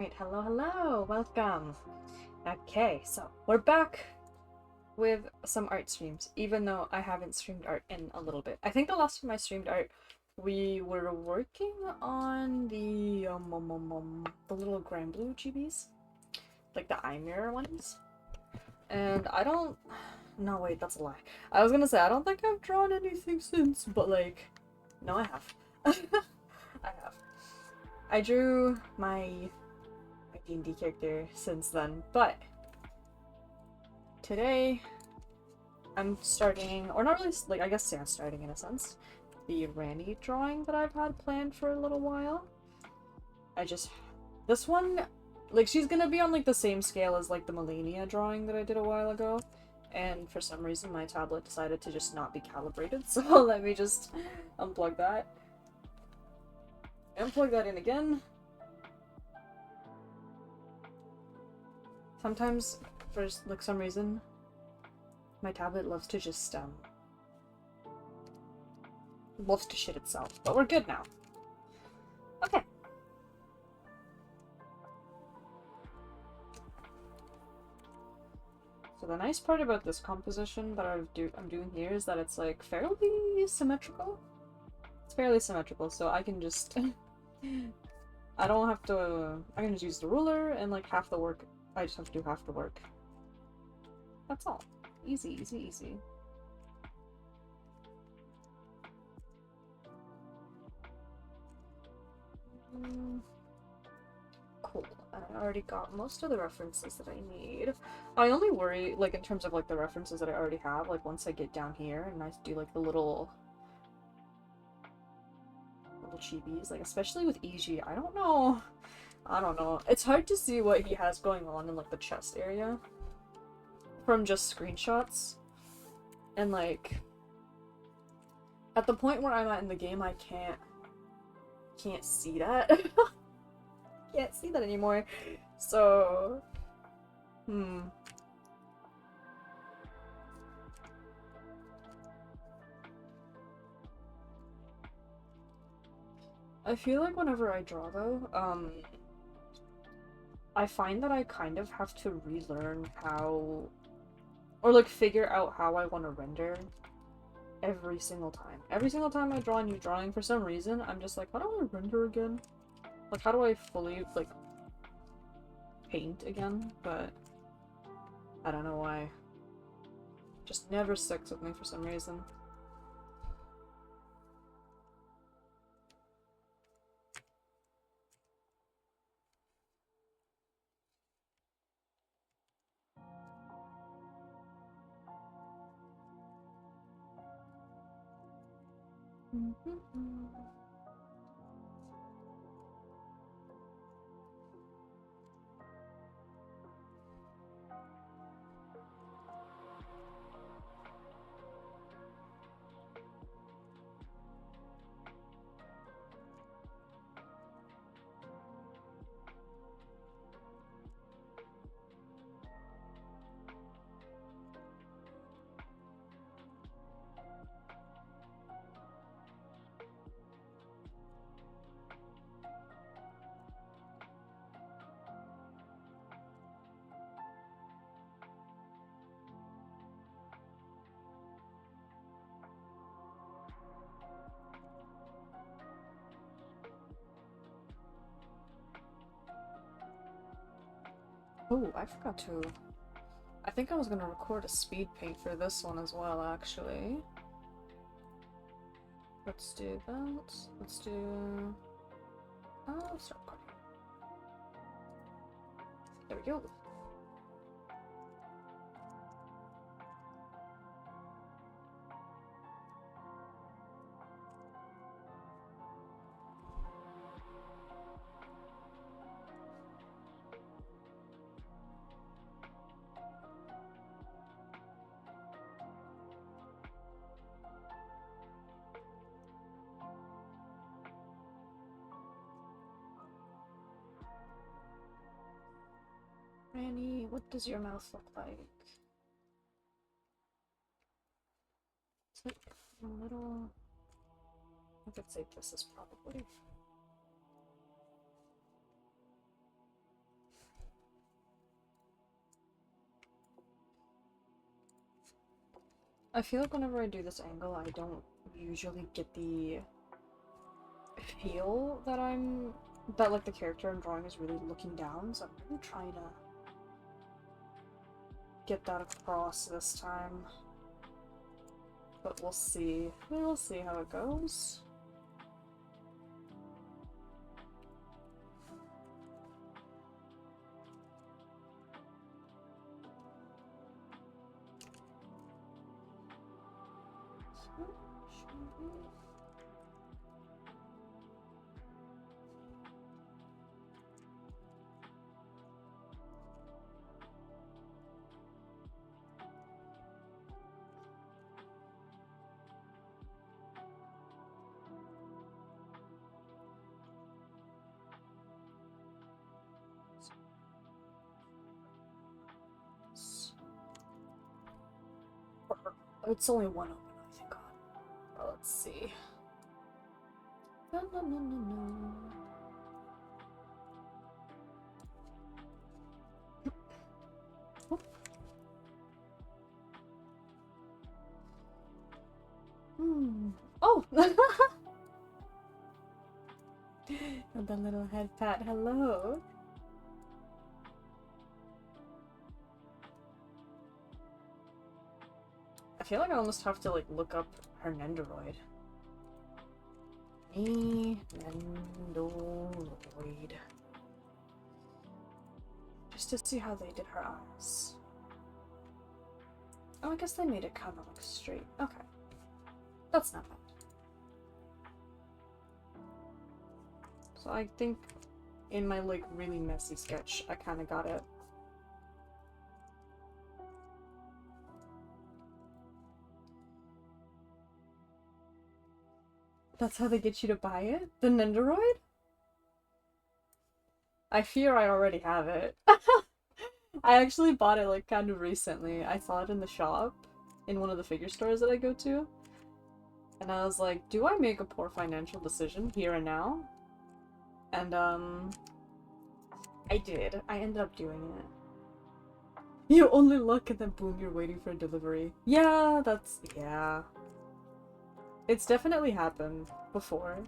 Right, hello, welcome. Okay, so we're back with some art streams, even though I haven't streamed art in a little bit. I think the last time I streamed art, we were working on the little Grand Blue GBs, like the eye mirror ones. And I don't. No, wait, that's a lie. I was gonna say I don't think I've drawn anything since, but like, no, I have. I have. I drew my D&D character since then, but today I'm starting, or not really, like, I guess yeah, starting in a sense, the ranni drawing that I've had planned for a little while. This one, like, she's gonna be on, like, the same scale as, like, the Melania drawing that I did a while ago, and for some reason my tablet decided to just not be calibrated, so let me just unplug that. And plug that in again. Sometimes, for, like, some reason, my tablet loves to just, loves to shit itself. But we're good now. Okay. So the nice part about this composition that I'm doing here is that it's, like, fairly symmetrical. It's fairly symmetrical, so I can just... I don't have to... I can just use the ruler, and, like, half the work... I just have to do half the work. That's all. Easy, easy, easy. Cool. I already got most of the references that I need. I only worry, like, in terms of, like, the references that I already have, like, once I get down here and I do, like, the little chibis, like, especially with EG, I don't know. I don't know. It's hard to see what he has going on in, like, the chest area from just screenshots. And, like, at the point where I'm at in the game, I can't see that. Can't see that anymore. So, I feel like whenever I draw, though, I find that I kind of have to relearn how, or, like, figure out how I want to render every single time. Every single time I draw a new drawing, for some reason, I'm just like, how do I render again? Like, how do I fully, like, paint again? But I don't know why. Just never sticks with me for some reason. Oh, I forgot to... I think I was gonna record a speed paint for this one as well, actually. Let's do that. Let's do... let's start recording. There we go. Ranni, what does your mouth look like? It's like a little... I could say this is probably... I feel like whenever I do this angle, I don't usually get the feel that like the character I'm drawing is really looking down, so I'm gonna try to get that across this time. But we'll see. We'll see how it goes. It's only one open, I think. Oh, let's see. No, no, no, no, no. Oh! And the little head pat, hello! I feel like I almost have to, like, look up her Nendoroid. Nendoroid. Just to see how they did her eyes. Oh, I guess they made it kind of, like, straight. Okay. That's not bad. So I think in my, like, really messy sketch, I kind of got it. That's how they get you to buy it? The Nendoroid? I fear I already have it. I actually bought it, like, kind of recently. I saw it in the shop, in one of the figure stores that I go to. And I was like, do I make a poor financial decision here and now? And, I did. I ended up doing it. You only look and then boom, you're waiting for a delivery. Yeah, yeah. It's definitely happened before.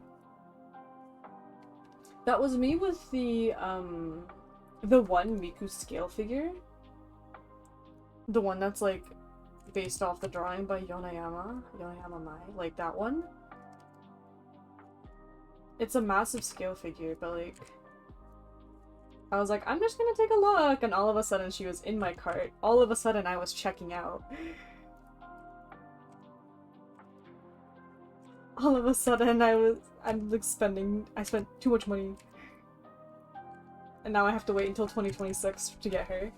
That was me with the one Miku scale figure. The one that's, like, based off the drawing by Yonayama Mai, like that one. It's a massive scale figure, but, like, I was like, I'm just gonna take a look, and all of a sudden she was in my cart. All of a sudden I was checking out. All of a sudden I'm like I spent too much money. And now I have to wait until 2026 to get her.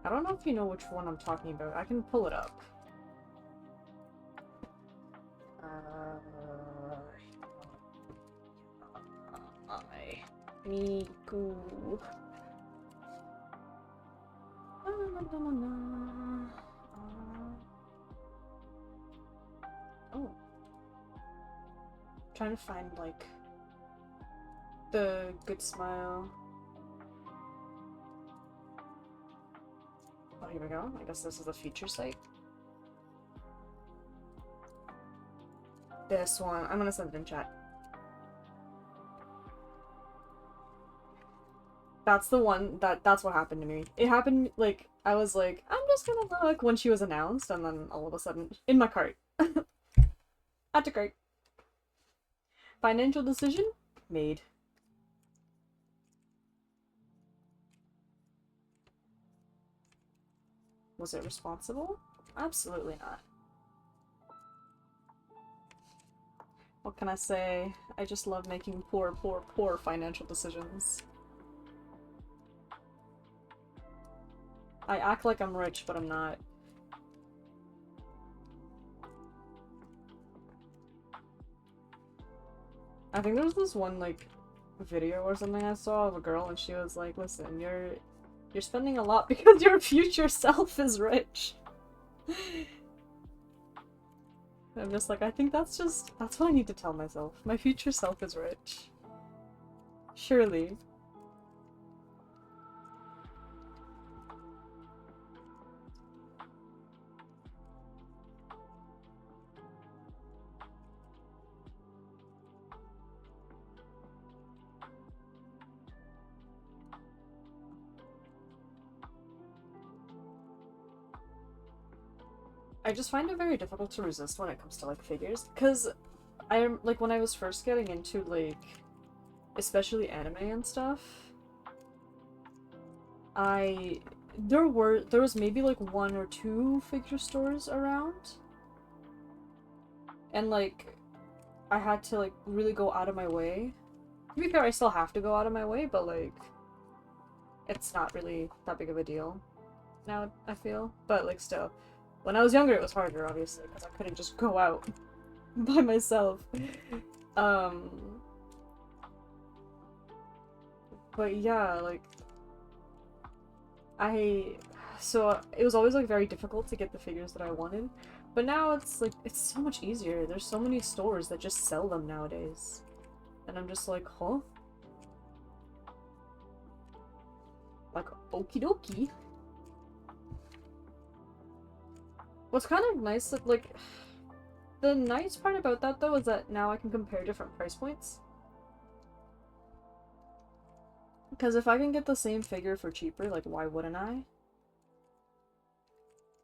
I don't know if you know which one I'm talking about. I can pull it up. Miku. Oh. Trying to find, like, the good smile. Oh, here we go. I guess this is the feature site. This one. I'm gonna send it in chat. That's the one that's what happened to me. It happened, like, I was like, I'm just gonna look when she was announced, and then all of a sudden, in my cart. Add to cart. Financial decision? Made. Was it responsible? Absolutely not. What can I say? I just love making poor financial decisions. I act like I'm rich, but I'm not. I think there was this one, like, video or something I saw of a girl, and she was like, listen, you're spending a lot because your future self is rich. I'm just like, I think that's what I need to tell myself. My future self is rich. Surely. I just find it very difficult to resist when it comes to like figures, because I'm like when I was first getting into like especially anime and stuff, there was maybe like 1 or 2 figure stores around, and like I had to like really go out of my way. To be fair, I still have to go out of my way, but like it's not really that big of a deal now, I feel. But like still, when I was younger it was harder, obviously, because I couldn't just go out by myself. But yeah, like so it was always like very difficult to get the figures that I wanted, but now it's like it's so much easier. There's so many stores that just sell them nowadays, and I'm just like, huh? Like, okie dokie. What's kind of nice that like the nice part about that though is that now I can compare different price points. Because if I can get the same figure for cheaper, like why wouldn't I?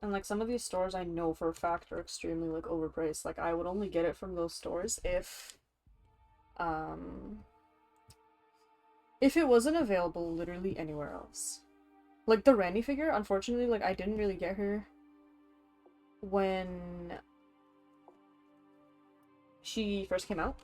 And like some of these stores I know for a fact are extremely like overpriced. Like I would only get it from those stores if it wasn't available literally anywhere else. Like the Ranni figure, unfortunately, like I didn't really get her when she first came out.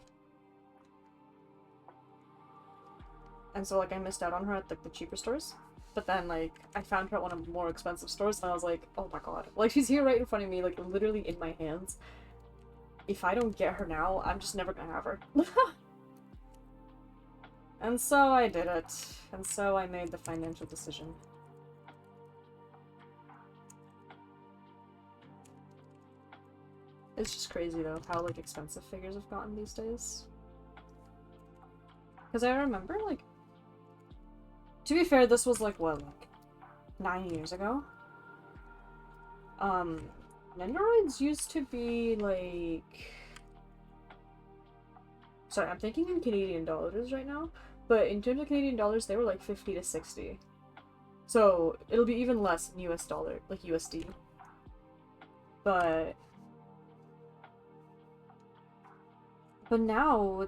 And so like I missed out on her at like the cheaper stores. But then like I found her at one of the more expensive stores and I was like, oh my god. Like she's here right in front of me, like literally in my hands. If I don't get her now, I'm just never gonna have her. And so I did it. And so I made the financial decision. It's just crazy though, how like expensive figures have gotten these days. Because I remember like, to be fair, this was like what, like 9 years ago? Nendoroids used to be like, sorry, I'm thinking in Canadian dollars right now, but in terms of Canadian dollars, they were like 50 to 60. So it'll be even less in US dollar, like USD. But now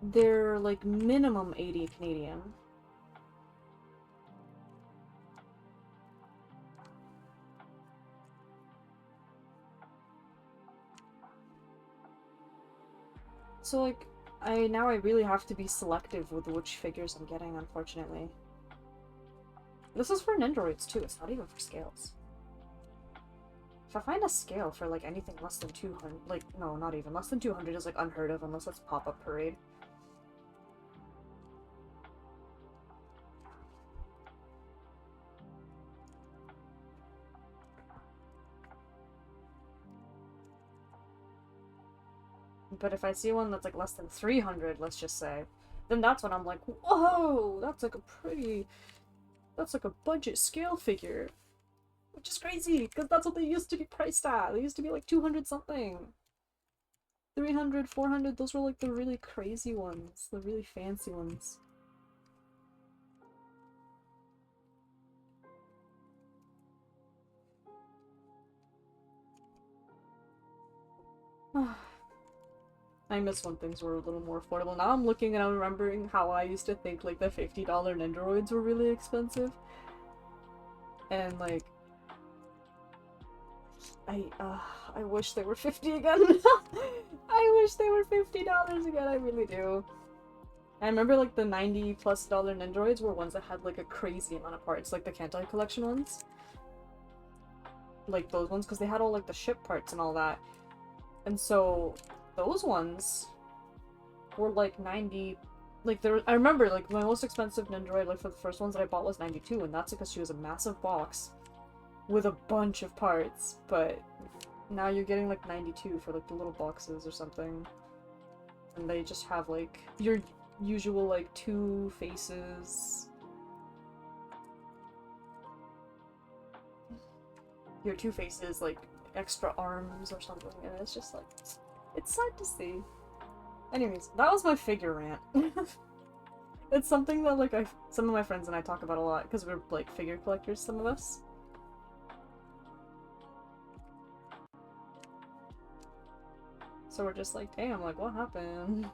they're like minimum 80 Canadian. So like now I really have to be selective with which figures I'm getting, unfortunately. This is for Nendoroids too, it's not even for scales. If I find a scale for like anything less than 200, like no, not even, less than 200 is like unheard of unless it's pop-up parade. But if I see one that's like less than 300, let's just say, then that's when I'm like, whoa, that's like a budget scale figure. Which is crazy, because that's what they used to be priced at. They used to be like 200 something. 300, 400, those were like the really crazy ones. The really fancy ones. I miss when things were a little more affordable. Now I'm looking and I'm remembering how I used to think like the $50 Nendoroids were really expensive. And like I wish they were 50 again. I wish they were $50 again, I really do. I remember like the $90+ Nendoroids were ones that had like a crazy amount of parts, like the Kantai collection ones. Like those ones, because they had all like the ship parts and all that. And so those ones were like 90, like I remember like my most expensive Nendoroid, like for the first ones that I bought was 92, and that's because she was a massive box with a bunch of parts. But now you're getting like 92 for like the little boxes or something. And they just have like your usual like 2 faces. Your 2 faces, like extra arms or something, and it's just like, it's sad to see. Anyways, that was my figure rant. It's something that like some of my friends and I talk about a lot because we're like figure collectors, some of us. So we're just like, damn, like what happened?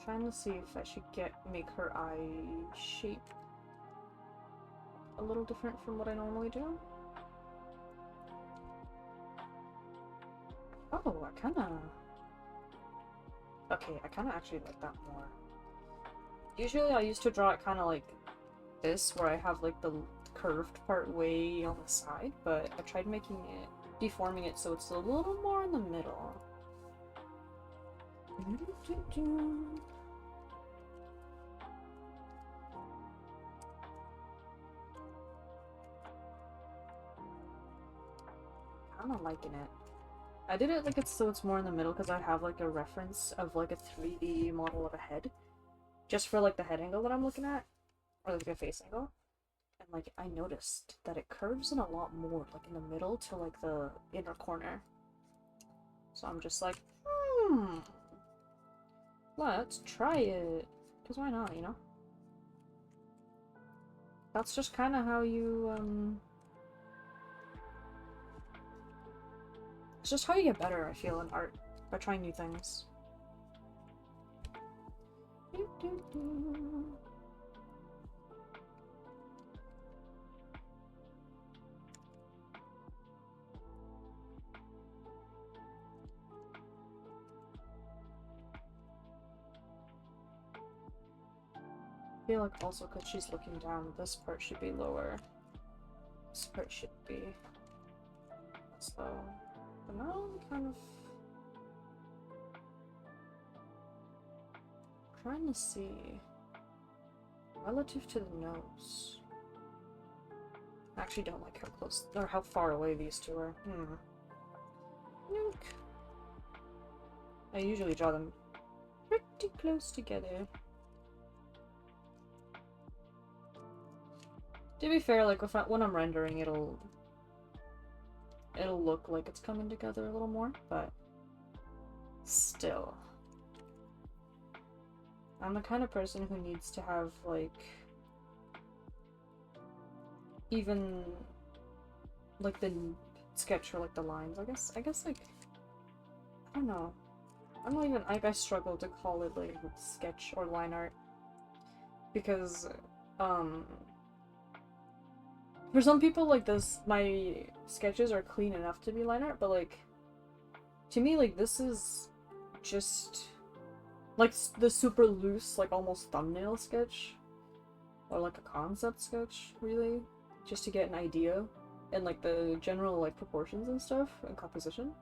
Trying to see if I should make her eye shape a little different from what I normally do. Oh, I kinda... Okay, I kinda actually like that more. Usually I used to draw it kinda like this, where I have like the curved part way on the side, but I tried deforming it so it's a little more in the middle. Kinda liking it. I did it like so it's more in the middle because I have like a reference of like a 3D model of a head. Just for like the head angle that I'm looking at. Or like a face angle. And like I noticed that it curves in a lot more, like in the middle to like the inner corner. So I'm just like, let's try it. Because why not, you know? That's just kind of how you, it's just how you get better, I feel, in art. By trying new things. I feel like also because she's looking down, this part should be lower. This part should be less low. But now I'm kind of trying to see relative to the nose. I actually don't like how close or how far away these two are. Nook. I usually draw them pretty close together. To be fair, like when I'm rendering, it'll look like it's coming together a little more, but still. I'm the kind of person who needs to have like even like the sketch or like the lines. I guess like I don't know. I'm not even I struggle to call it like sketch or line art because for some people, like, my sketches are clean enough to be line art, but, like, to me, like, this is just, like, the super loose, like, almost thumbnail sketch, or, like, a concept sketch, really, just to get an idea, and, like, the general, like, proportions and stuff, and composition.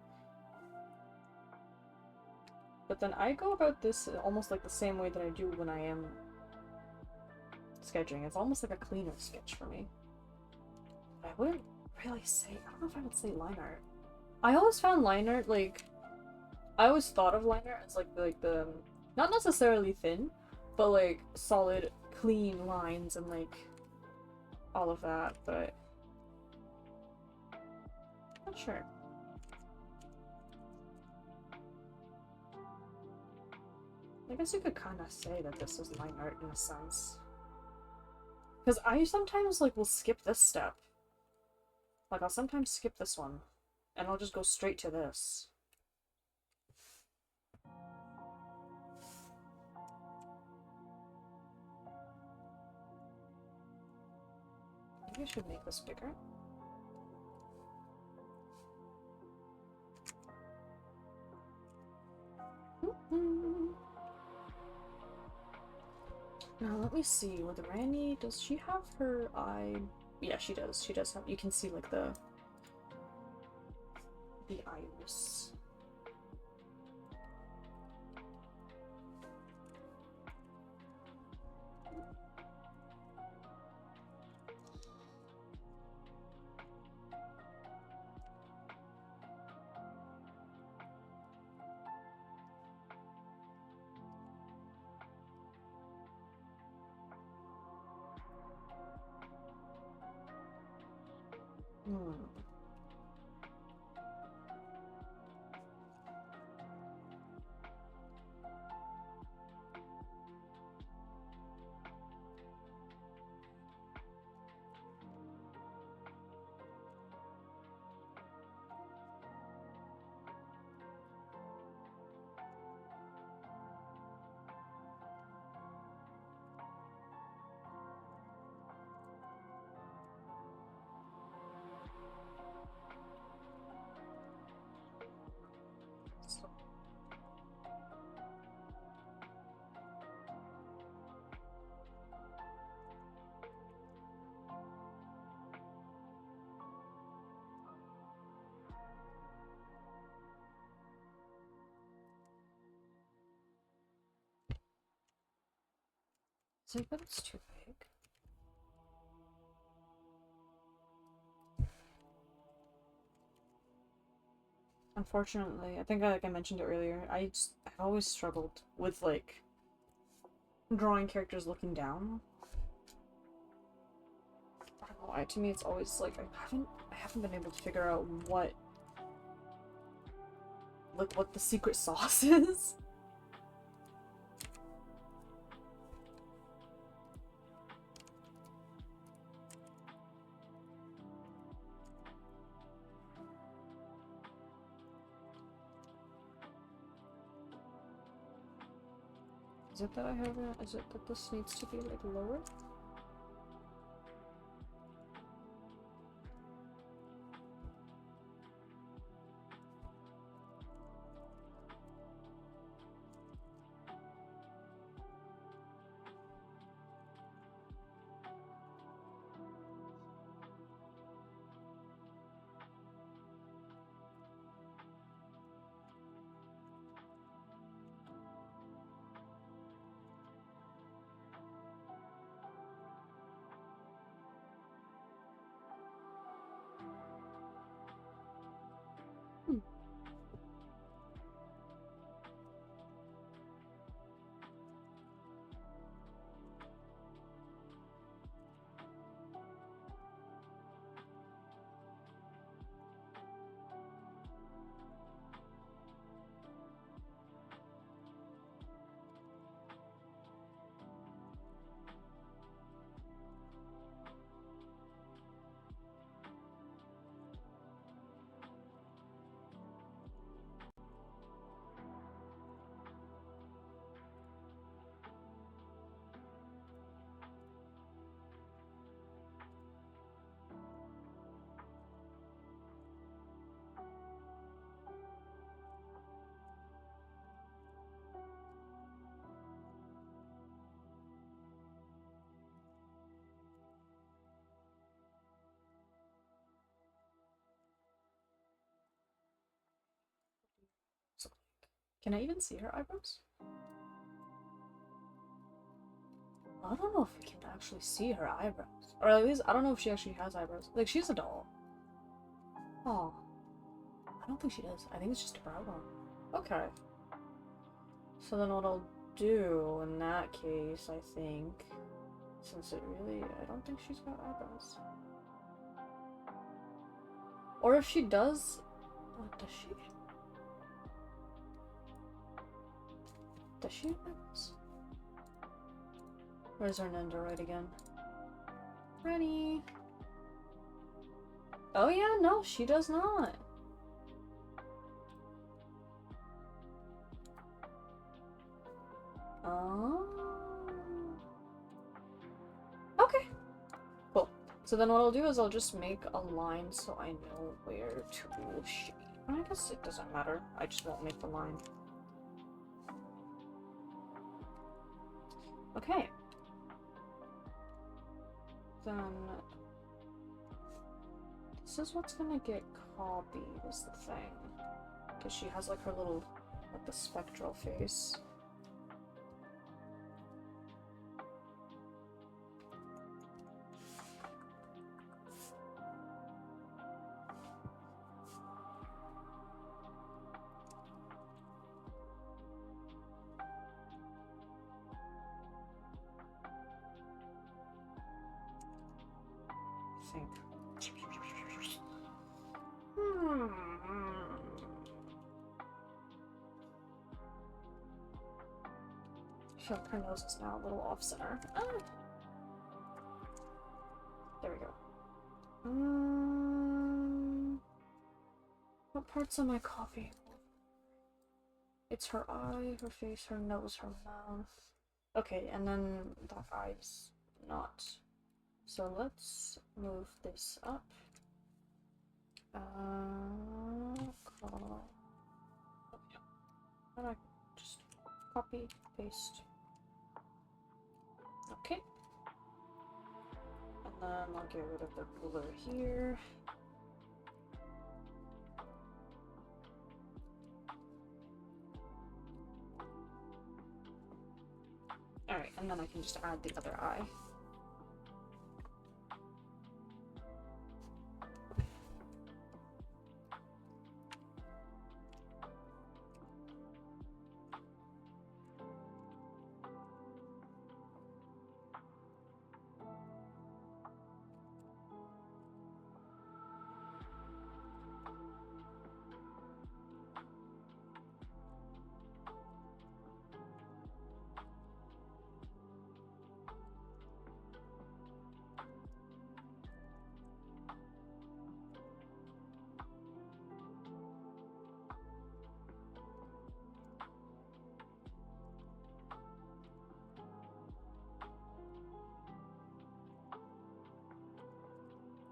But then I go about this almost, like, the same way that I do when I am sketching. It's almost like a cleaner sketch for me. I wouldn't really say, I don't know if I would say line art. I always found line art, like, I always thought of line art as like the, not necessarily thin, but like solid, clean lines and like all of that, but not sure. I guess you could kind of say that this is line art in a sense. Because I sometimes like will skip this step. Like, I'll sometimes skip this one, and I'll just go straight to this. Maybe I should make this bigger. Now, let me see. With Ranni, does she have her eye? Yeah, she does. She does have. You can see like the iris. Hmm. So, but it's too big. Unfortunately, I think like I mentioned it earlier, I always struggled with like drawing characters looking down. I don't know why. To me, it's always like I haven't been able to figure out what the secret sauce is. Is it that I have it? Is it that this needs to be like lower? Hmm. Can I even see her eyebrows? I don't know if we can actually see her eyebrows. Or at least, I don't know if she actually has eyebrows. Like, she's a doll. Oh. I don't think she does. I think it's just a brow bone. Okay. So then what I'll do in that case, I think, since it really, I don't think she's got eyebrows. Or if she does, what does she? Does she have eyebrows? Where's her Nendoroid again? Ranni! Oh yeah, no, she does not. Oh. Okay. Cool. So then what I'll do is I'll just make a line so I know where to shape. I guess it doesn't matter. I just won't make the line. Okay. Then this is what's gonna get copied is the thing. Because she has like her little, like the spectral face. I think. feel like her nose is now a little off center. Ah. There we go. What parts am I copying? It's her eye, her face, her nose, her mouth. Okay, and then that eye's not. So let's move this up. And I just copy, paste. Okay. And then I'll get rid of the blur here. Alright, and then I can just add the other eye.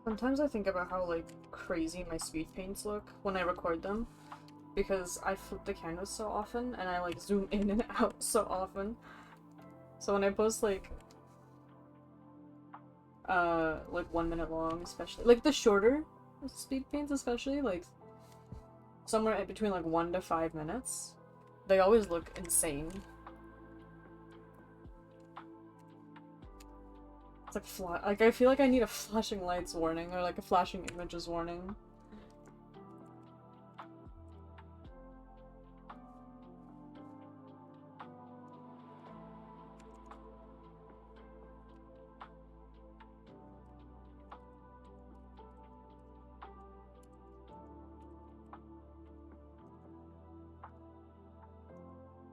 Sometimes I think about how, like, crazy my speed paints look when I record them, because I flip the canvas so often, and I, like, zoom in and out so often. So when I post, like 1 minute long, especially, like, the shorter speed paints especially, like, somewhere in between, like, 1 to 5 minutes, they always look insane. It's like like I feel like I need a flashing lights warning or like a flashing images warning.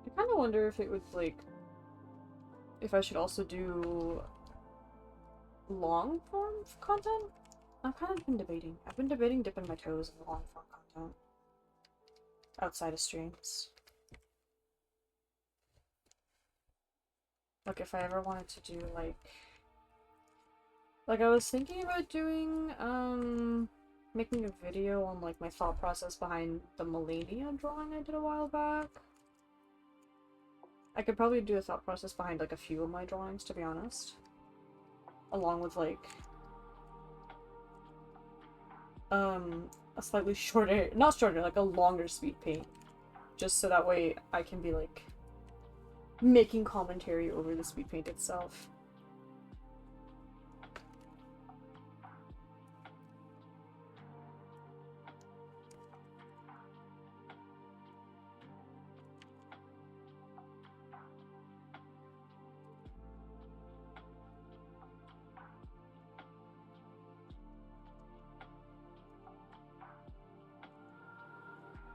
I kind of wonder if it would like if I should also do long form content? I've kind of been debating. I've been debating dipping my toes in long form content. Outside of streams. Like if I ever wanted to do like I was thinking about doing making a video on like my thought process behind the Millennia drawing I did a while back. I could probably do a thought process behind like a few of my drawings, to be honest. Along with like a slightly shorter, not shorter, like a longer speed paint. Just so that way I can be like making commentary over the speed paint itself.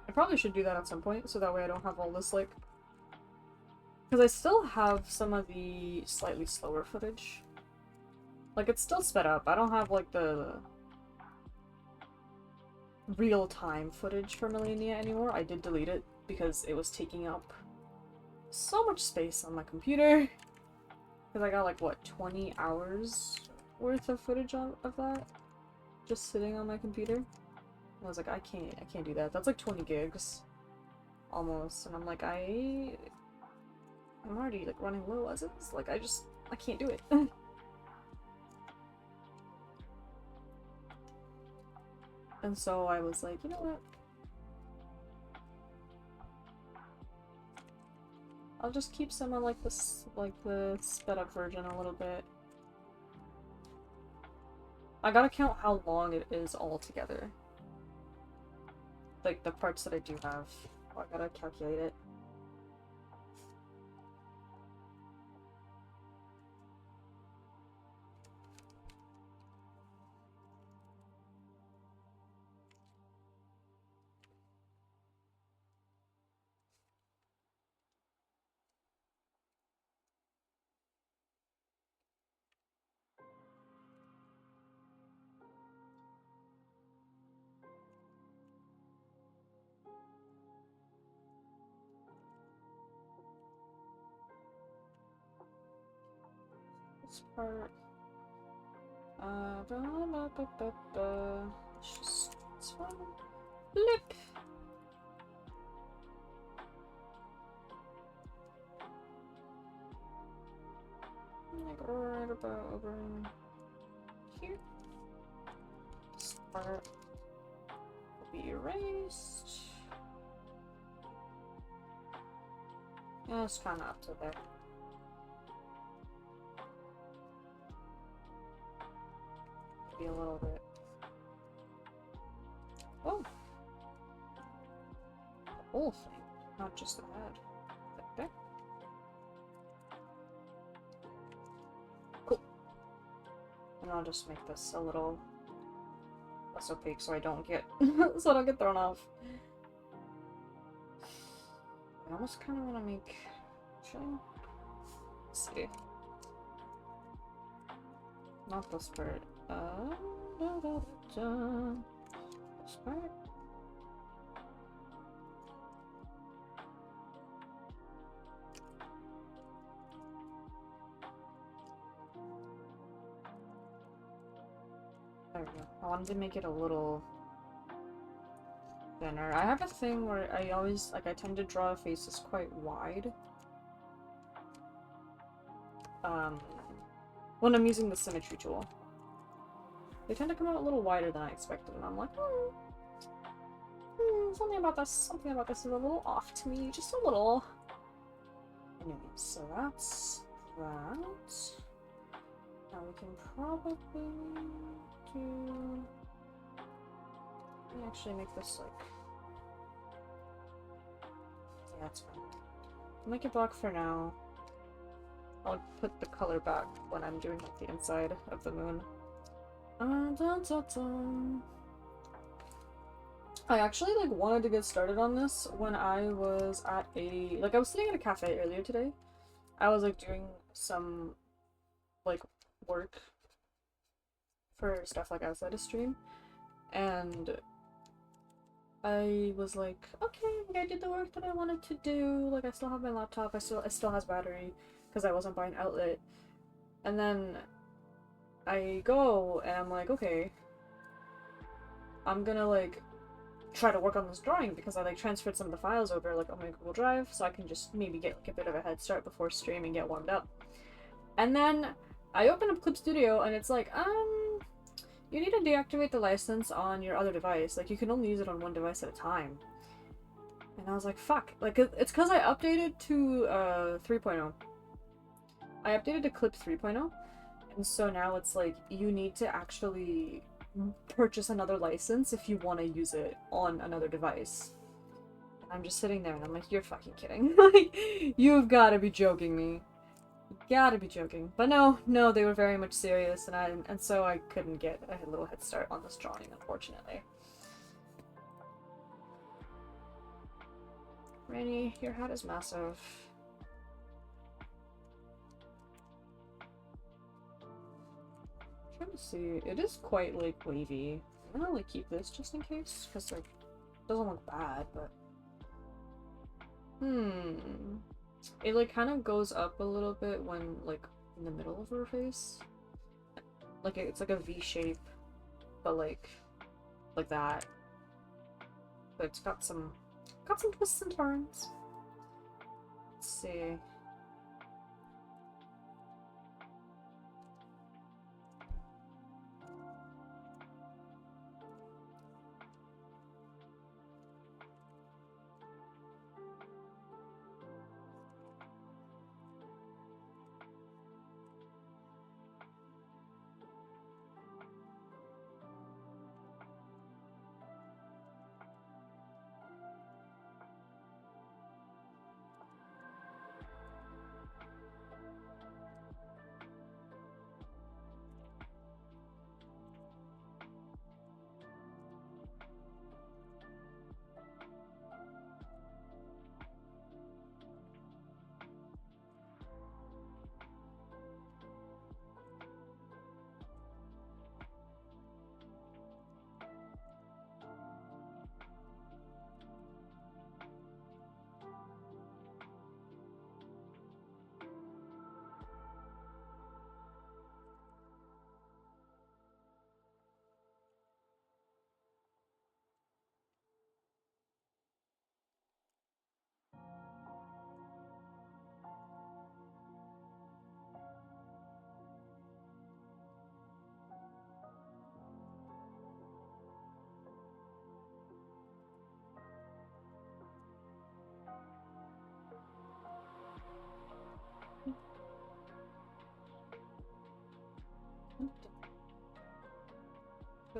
I probably should do that at some point, so that way I don't have all this, like... Because I still have some of the slightly slower footage. Like, it's still sped up. I don't have, like, the real-time footage for Millennia anymore. I did delete it because it was taking up so much space on my computer. Because I got, like, what, 20 hours worth of footage of that? Just sitting on my computer. I was like, I can't do that. That's like 20 gigs. Almost. And I'm like, I'm already like running low as is. Like, I can't do it. And so I was like, you know what? I'll just keep some of like this, like the sped up version a little bit. I gotta count how long it is all together. Like, the parts that I do have. Oh, I gotta calculate it. this part. It's just, it's fun. Blip! Like right about over here. This part will be erased. Yeah, it's kind of up to there. Maybe a little bit. Oh! The whole thing, not just the head. Okay. Cool. And I'll just make this a little less opaque so I don't get thrown off. I almost kind of want to make. Let's see. Not this part. This part. There we go. I wanted to make it a little thinner. I have a thing where I always, like, I tend to draw faces quite wide. When I'm using the symmetry tool. They tend to come out a little wider than I expected, and I'm like, something about this is a little off to me, just a little. Anyway, so that's that. Now we can probably do... Let me actually make this like... Yeah, that's fine. I'll make it black for now. I'll put the color back when I'm doing like the inside of the moon. I actually like wanted to get started on this when I was at I was sitting at a cafe earlier today. I was like doing some like work for stuff like outside of stream, and I was like, okay, I did the work that I wanted to do. Like, I still have my laptop. It still has battery because I wasn't buying outlet. And then I go and I'm like, okay, I'm gonna like try to work on this drawing because I like transferred some of the files over like on my Google Drive so I can just maybe get like a bit of a head start before stream and get warmed up. And then I open up Clip Studio and it's like, you need to deactivate the license on your other device. Like, you can only use it on one device at a time. And I was like, fuck. Like, it's because I updated to 3.0. I updated to Clip 3.0. And so now it's like, you need to actually purchase another license if you want to use it on another device. And I'm just sitting there and I'm like, you're fucking kidding. Like, you've got to be joking me. You gotta be joking. But no, they were very much serious, and so I couldn't get a little head start on this drawing, unfortunately. Ranni, your hat is massive. I'm trying to see. It is quite like wavy. I'm gonna like keep this just in case, because like it doesn't look bad, but it like kind of goes up a little bit when like in the middle of her face. Like it's like a V shape, but like that. But it's got some twists and turns. Let's see.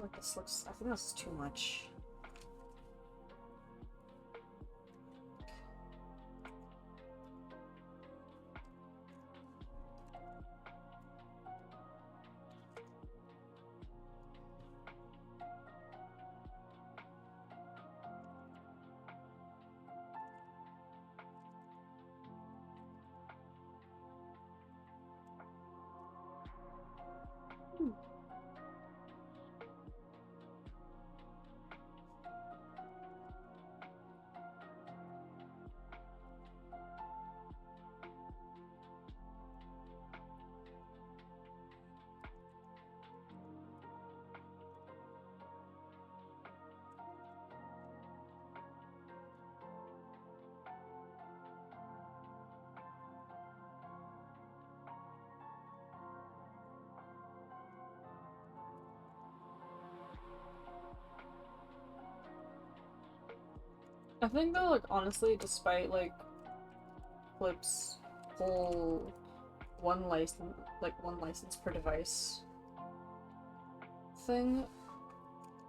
feel like this looks... I think this is too much. I think though, like, honestly, despite, like, Flip's whole one license per device thing,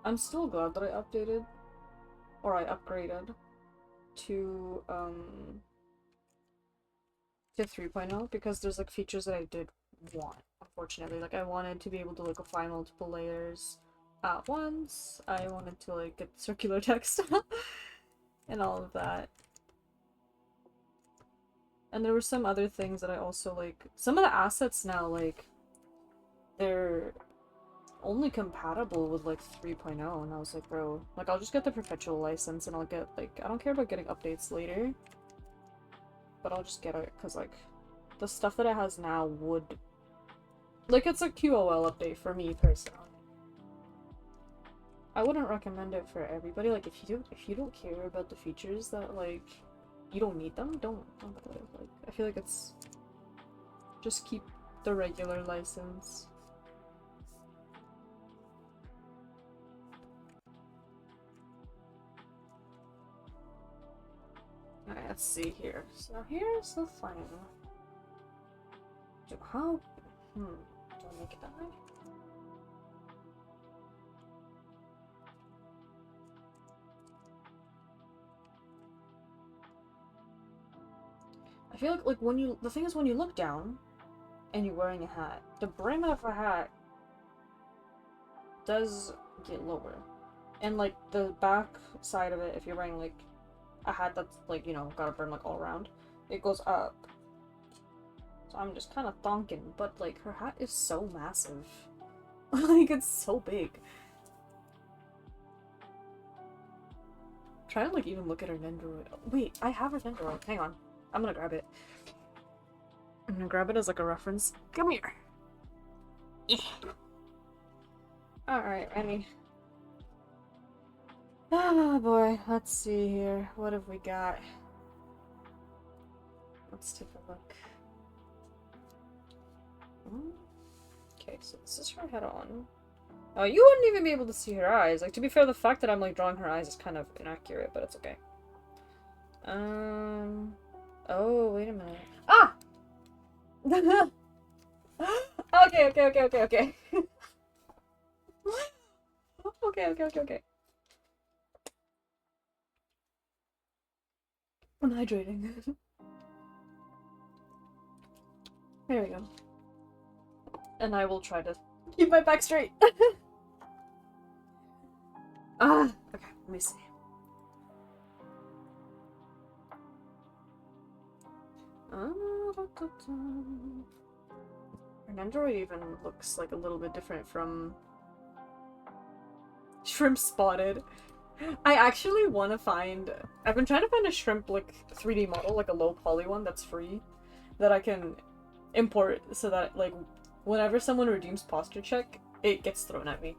I'm still glad that I updated, or I upgraded to 3.0, because there's, like, features that I did want, unfortunately. Like, I wanted to be able to, like, apply multiple layers at once, I wanted to, like, get circular text, and all of that. And there were some other things that I also, like, some of the assets now, like, they're only compatible with, like, 3.0, and I was like, bro, like, I'll just get the perpetual license and I'll get, like, I don't care about getting updates later, but I'll just get it, because, like, the stuff that it has now would, like, it's a QOL update for me, personally. I wouldn't recommend it for everybody, like, if you don't care about the features that, like, you don't need them, don't do it. Like, I feel like it's... just keep the regular license. Alright, let's see here. So here's the thing. Do I make it that way? I feel like when you, the thing is, when you look down and you're wearing a hat, the brim of a hat does get lower. And, like, the back side of it, if you're wearing, like, a hat that's, like, you know, got a brim, like, all around, it goes up. So I'm just kind of thonking, but, like, her hat is so massive. Like, it's so big. Try to, like, even look at her Nendoroid. Wait, I have her Nendoroid. Hang on. I'm gonna grab it. I'm gonna grab it as, like, a reference. Come here! Yeah. Alright, Ranni. Oh boy, let's see here. What have we got? Let's take a look. Okay, so this is her head on. Oh, you wouldn't even be able to see her eyes. Like, to be fair, the fact that I'm, like, drawing her eyes is kind of inaccurate, but it's okay. Oh, wait a minute. Ah! Okay. Okay. I'm hydrating. There we go. And I will try to keep my back straight. Okay, let me see. Her Nendoroid even looks like a little bit different from Shrimp Spotted. I actually want to find... I've been trying to find a shrimp, like, 3D model, like a low poly one that's free, that I can import so that, like, whenever someone redeems posture check, it gets thrown at me.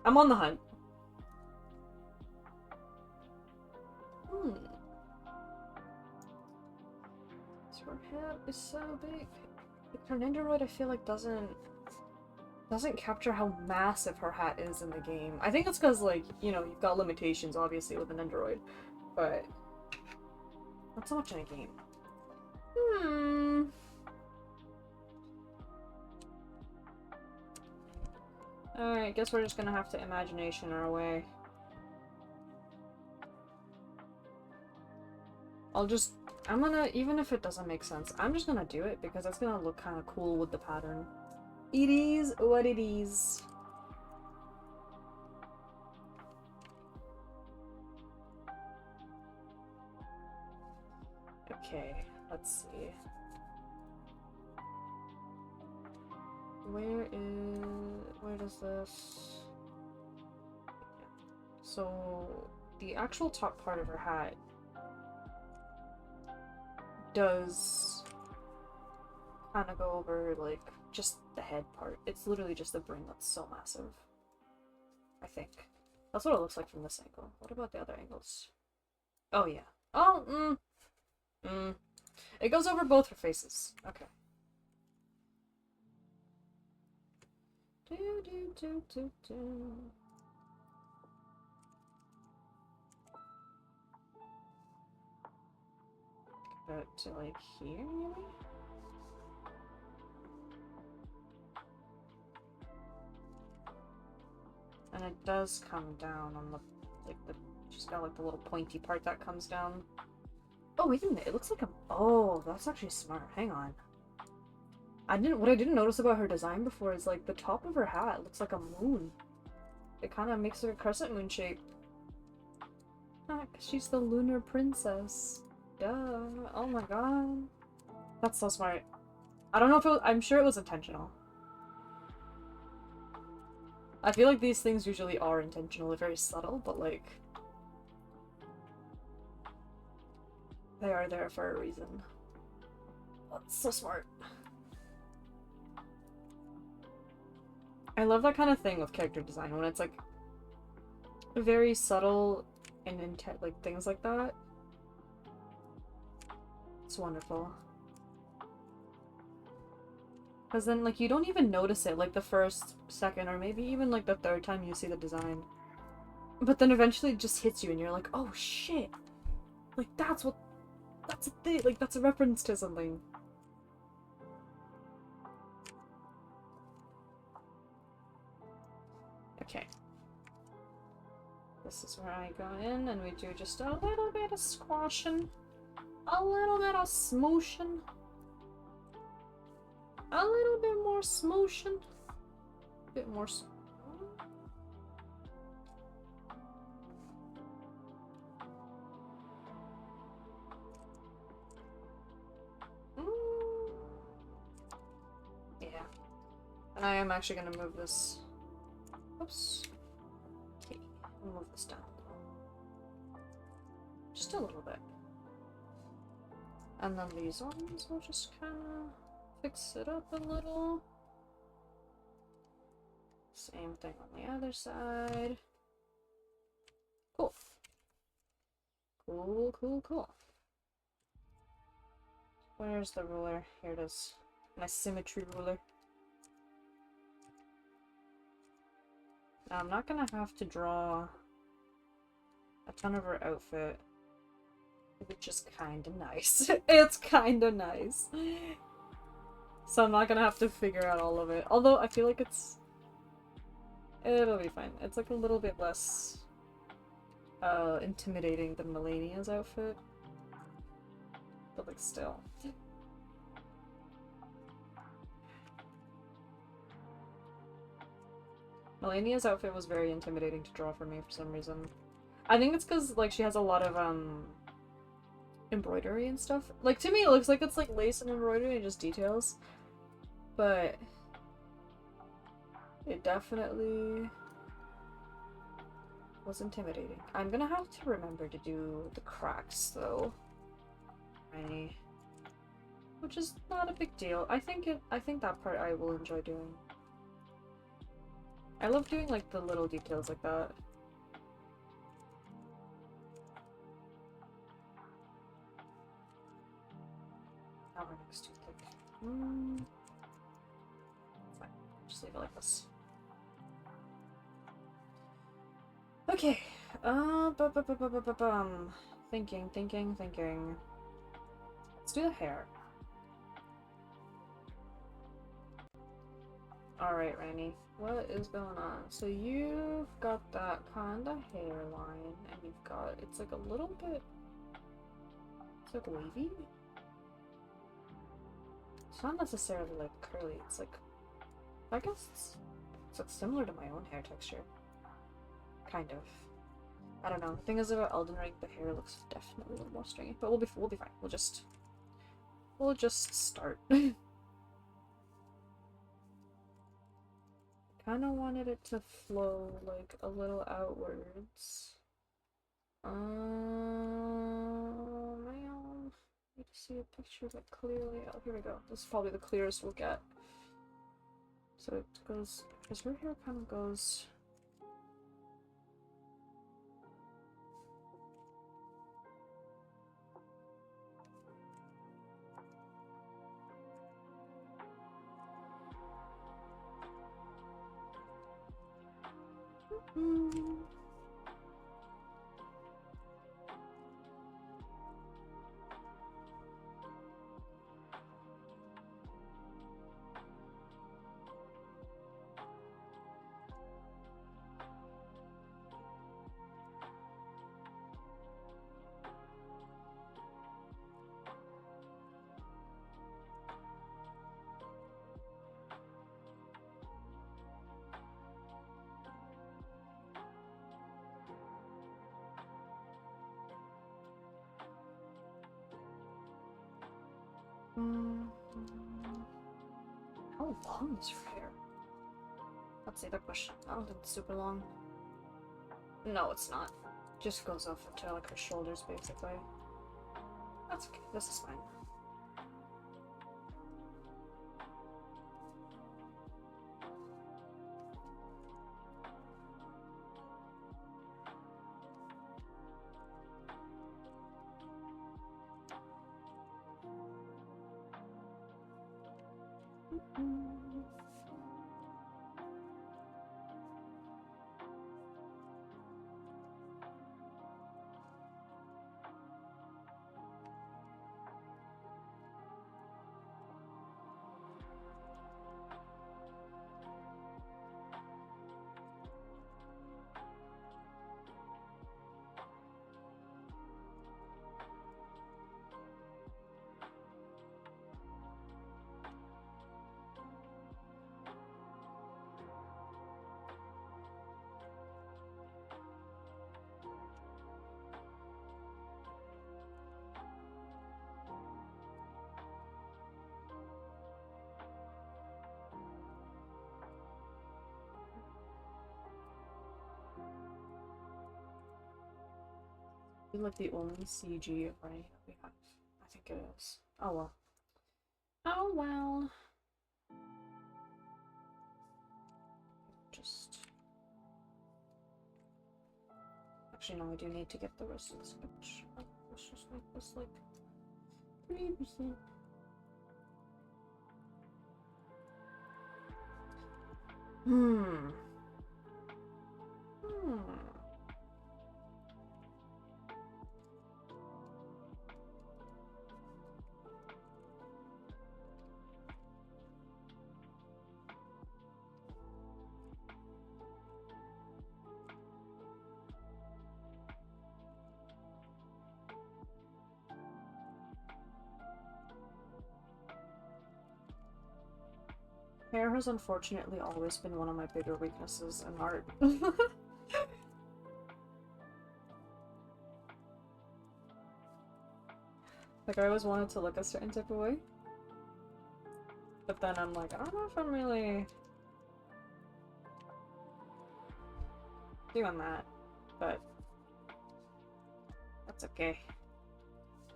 I'm on the hunt. So her head is so big. Her Nendoroid, I feel like, doesn't capture how massive her hat is in the game. I think it's because, like, you know, you've got limitations, obviously, with an Nendoroid, but not so much in a game. Alright, guess we're just gonna have to imagination our way. I'm gonna, even if it doesn't make sense, I'm just gonna do it because it's gonna look kind of cool with the pattern. It is what it is. Okay, let's see. Where does this... So, the actual top part of her hat does kind of go over, like, just the head part. It's literally just the brim that's so massive. I think. That's what it looks like from this angle. What about the other angles? Oh, yeah. Oh, It goes over both her faces. Okay. About to, like, here, maybe? And it does come down on the, like, she's got, like, the little pointy part that comes down. Oh, wait a minute, it looks like a, oh, that's actually smart, hang on. What I didn't notice about her design before is, like, the top of her hat looks like a moon. It kind of makes her a crescent moon shape. Ah, 'cause she's the lunar princess. Duh. Oh my god. That's so smart. I don't know if it was, I'm sure it was intentional. I feel like these things usually are intentional, they're very subtle, but like... they are there for a reason. That's so smart. I love that kind of thing with character design, when it's like very subtle and like things like that. It's wonderful. Because then like you don't even notice it like the first, second, or maybe even like the third time you see the design. But then eventually it just hits you and you're like, oh shit! Like that's a thing, like that's a reference to something. Okay. This is where I go in and we do just a little bit of squashing. A little bit of smooshing. A little bit more smooshing. A bit more yeah. And I am actually gonna move this. Oops. Okay, I'll move this down a little. Just a little bit. And then these ones will just kind of fix it up a little. Same thing on the other side. Cool. Cool, cool, cool. Where's the ruler? Here it is. My symmetry ruler. Now, I'm not gonna have to draw a ton of her outfit, which is kinda nice. It's kinda nice. So I'm not gonna have to figure out all of it. Although, I feel like it'll be fine. It's like a little bit less intimidating than Melania's outfit. But like, still. Melania's outfit was very intimidating to draw for me for some reason. I think it's because, like, she has a lot of, embroidery and stuff. Like, to me it looks like it's, like, lace and embroidery and just details. But it definitely was intimidating. I'm gonna have to remember to do the cracks, though. Which is not a big deal. I think that part I will enjoy doing. I love doing, like, the little details like that. Now my neck's too thick. Fine. Just leave it like this. Okay. Thinking. Let's do the hair. Alright, Ranni. What is going on? So you've got that kind of hairline, and you've got, it's like a little bit, it's like wavy? It's not necessarily like curly, it's like, I guess it's like similar to my own hair texture. Kind of. I don't know. The thing is about Elden Ring, the hair looks definitely a little more stringy, but we'll be fine. We'll just start. Kind of wanted it to flow like a little outwards. Man, need to see a picture of it clearly. Oh, here we go. This is probably the clearest we'll get. So it goes, because her hair kind of goes. How long is her hair? That's the other question. I don't think it's super long. No, it's not. Just goes off into like her shoulders, basically. That's okay. This is fine. Like the only CG of Ranni that we have. I think it is. Oh well. Oh well. Just. Actually, no, I do need to get the rest of this picture. Let's just make this like 3%. Hmm. Hair has unfortunately always been one of my bigger weaknesses in art. Like, I always wanted to look a certain type of way. But then I'm like, I don't know if I'm really doing that. But that's okay.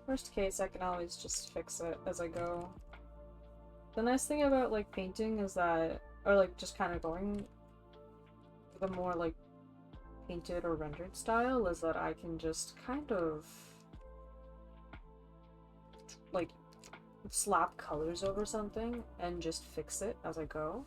Worst case, I can always just fix it as I go. The nice thing about, like, painting is that, or, like, just kind of going the more, like, painted or rendered style is that I can just kind of, like, slap colors over something and just fix it as I go.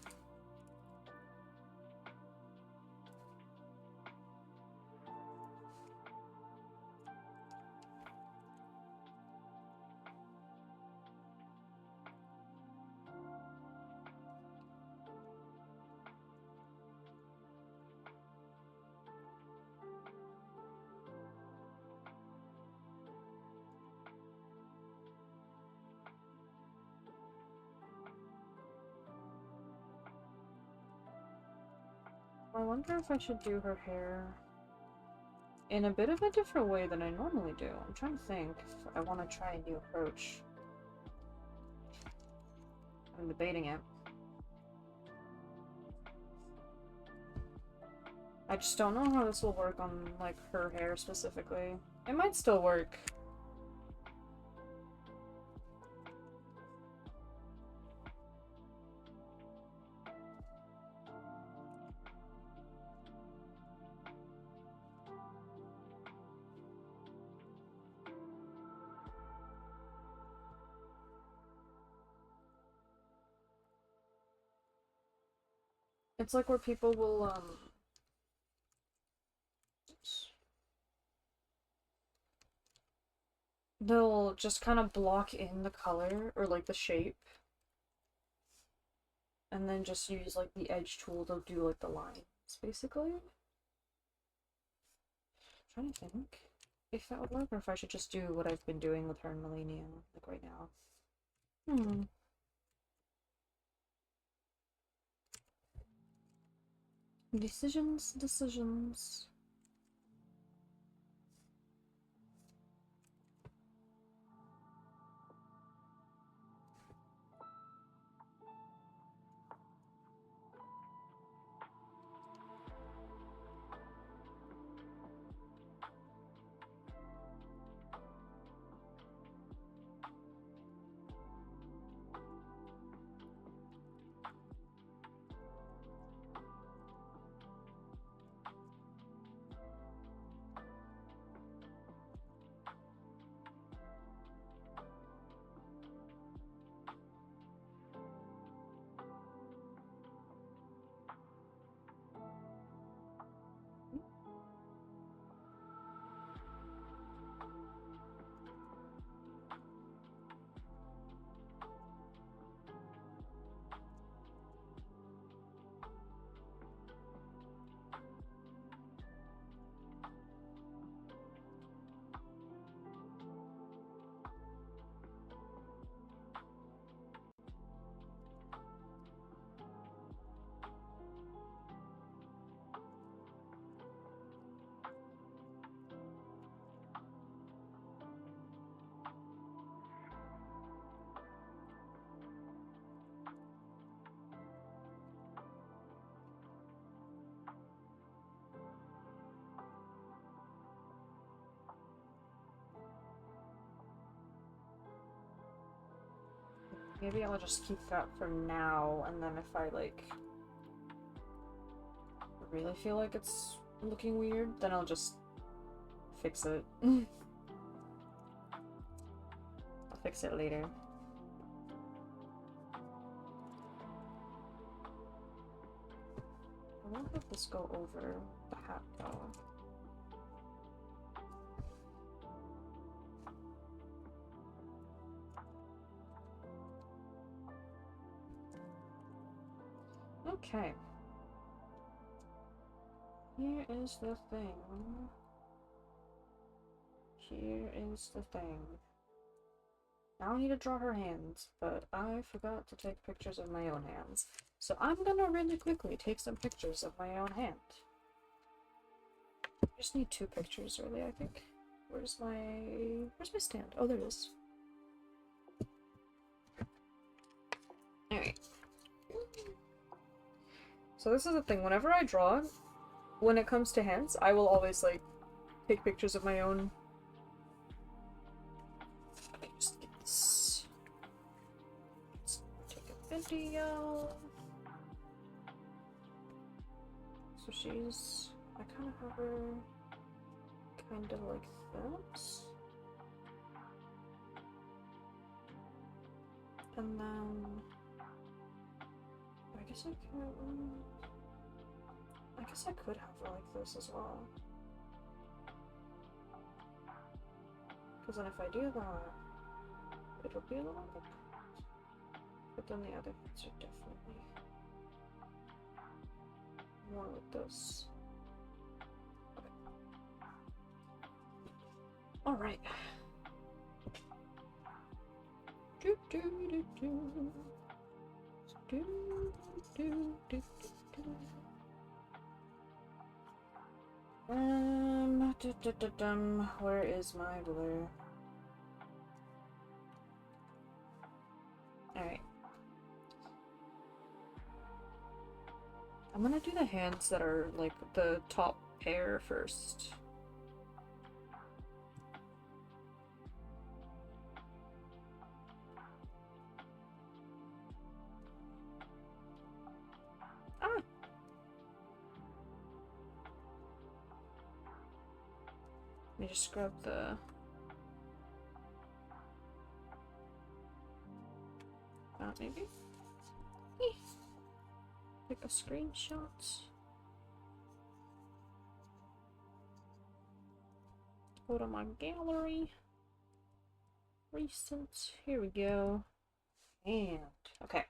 I wonder if I should do her hair in a bit of a different way than I normally do. I'm trying to think if I want to try a new approach. I'm debating it. I just don't know how this will work on, like, her hair specifically. It might still work. It's like where people will, they'll just kind of block in the color or like the shape and then just use like the edge tool to do like the lines basically. I'm trying to think if that would work or if I should just do what I've been doing with her and Melania like right now. Decisions. Maybe I'll just keep that for now, and then if I, like, really feel like it's looking weird, then I'll just fix it. I'll fix it later. I won't have this go over the hat, though. Okay. Here is the thing. Here is the thing. Now I need to draw her hands, but I forgot to take pictures of my own hands. So I'm gonna really quickly take some pictures of my own hand. I just need 2 pictures, really, I think. Where's my stand? Oh, there it is. Alright. So this is the thing, whenever I draw, when it comes to hands, I will always, like, take pictures of my own. Just get this. Let's take a video. So she's, I kind of have her kind of like that. And then, I guess I could have her like this as well. Because then if I do that, it'll be a little bit. But then the other ones are definitely more like this. Okay. Alright. Do do do do. Do do do do do. Where is my blur? Alright. I'm gonna do the hands that are like the top pair first. Ah! Let me just grab the... maybe? Take a screenshot. Go to my gallery. Recent. Here we go. And okay.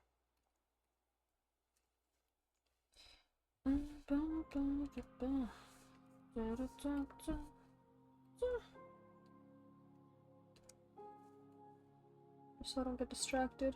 So I don't get distracted.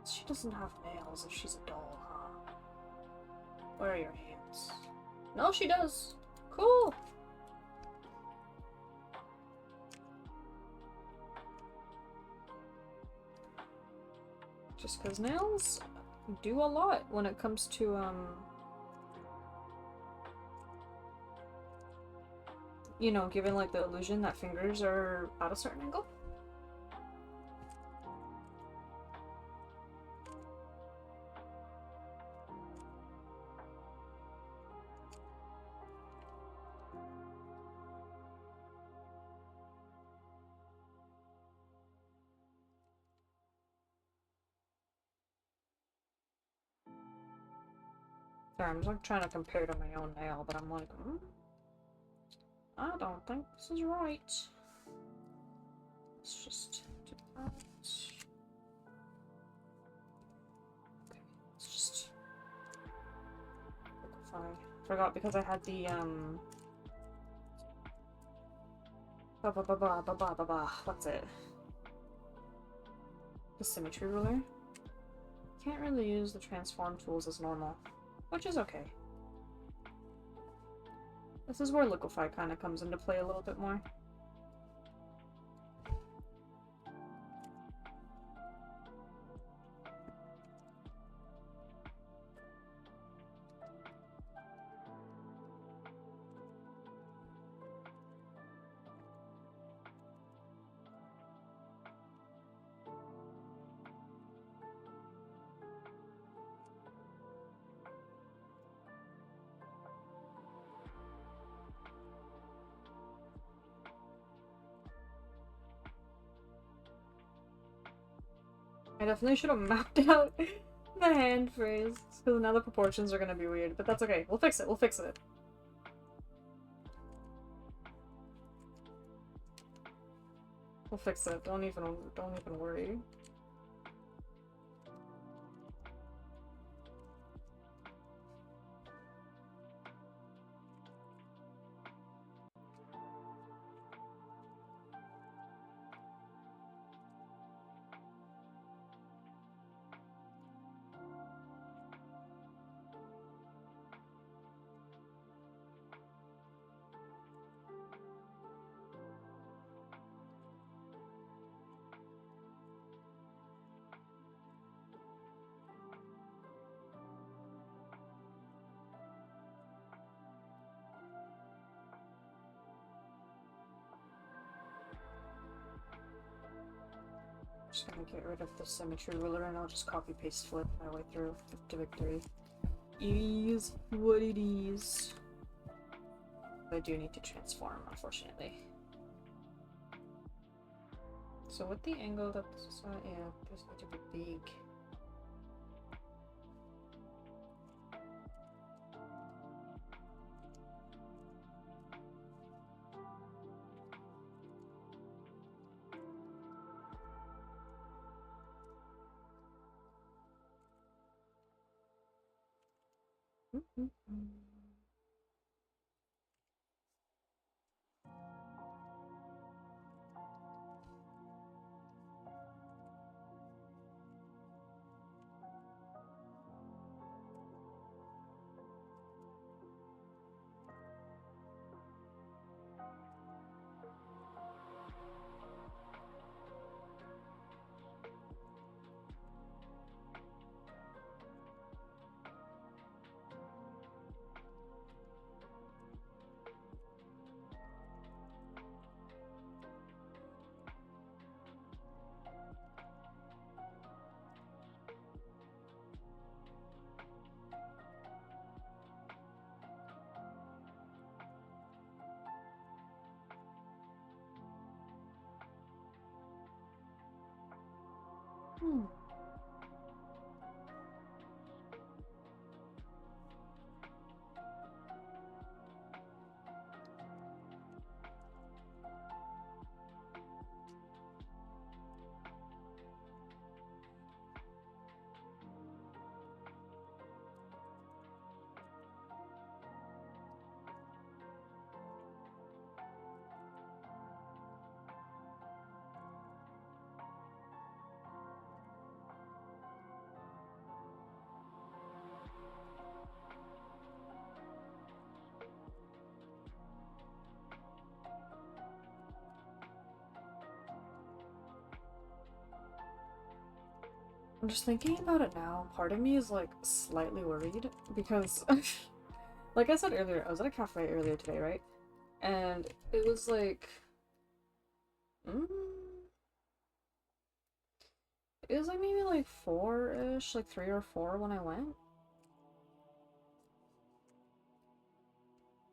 She doesn't have nails if she's a doll, huh? Where are your hands? No, she does. Cool. Just because nails do a lot when it comes to, you know, giving like the illusion that fingers are at a certain angle. Sorry, I'm just like trying to compare to my own nail, but I'm like, I don't think this is right. Let's just do that. Okay, let's just liquefy. Forgot because I had the what's it? The symmetry ruler. Can't really use the transform tools as normal, which is okay. This is where liquefy kind of comes into play a little bit more. I definitely should have mapped out the hand phrase, because now the proportions are gonna be weird, but that's okay. We'll fix it. We'll fix it. We'll fix it. Don't even worry. just gonna get rid of the symmetry ruler and I'll just copy paste flip my way through to victory. It is what it is. I do need to transform, unfortunately. So with the angle that this is at, yeah, this needs to be big. I'm just thinking about it now. Part of me is like slightly worried because, like I said earlier, I was at a cafe earlier today, right? And it was like, mm, it was like maybe like 4-ish, like 3 or 4 when I went.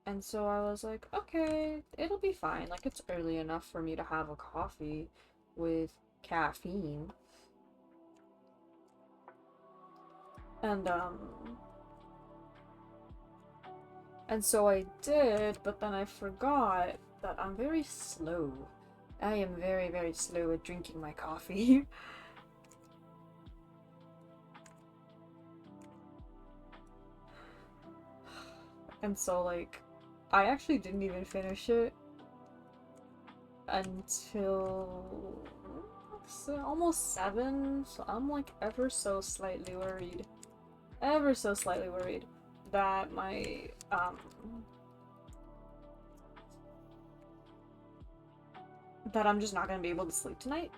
And so I was like, okay, it'll be fine. Like it's early enough for me to have a coffee with caffeine. And so I did, but then I forgot that I'm very slow. I am very, very slow at drinking my coffee. And so, like, I actually didn't even finish it until almost 7, so I'm like ever so slightly worried. Ever so slightly worried that my, that I'm just not gonna be able to sleep tonight.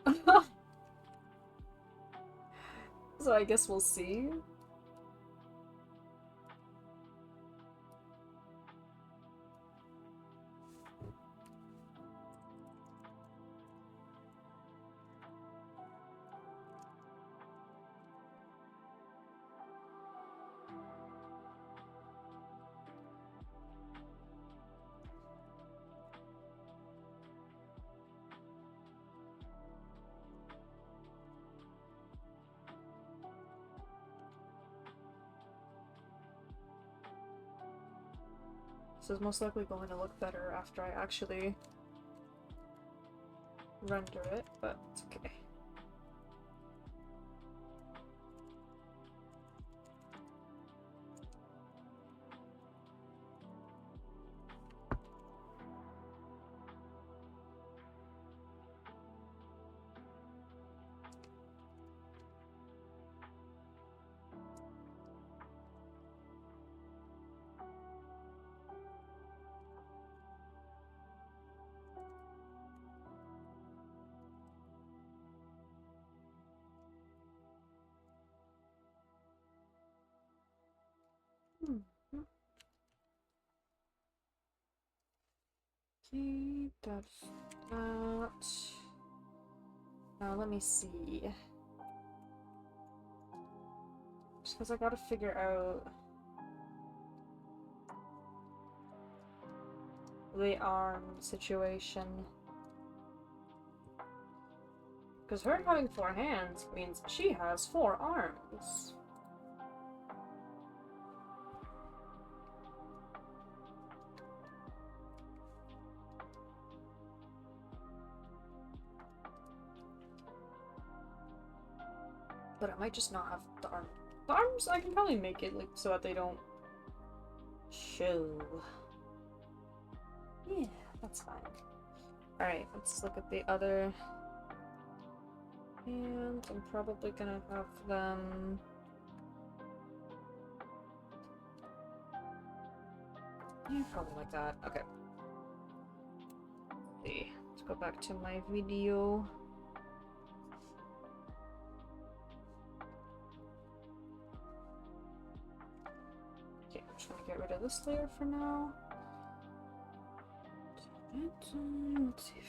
So I guess we'll see. This is most likely going to look better after I actually render it, but it's okay. Okay, that's that. Now let me see. Just because I gotta figure out the arm situation. Because her having 4 hands means she has 4 arms. But I might just not have the arm. The arms, I can probably make it like so that they don't show. Yeah, that's fine. Alright, let's look at the other hands. I'm probably gonna have them... Yeah, probably like that. Okay. Let's see. Let's go back to my video. Okay, I'm just gonna get rid of this layer for now. Let's see if...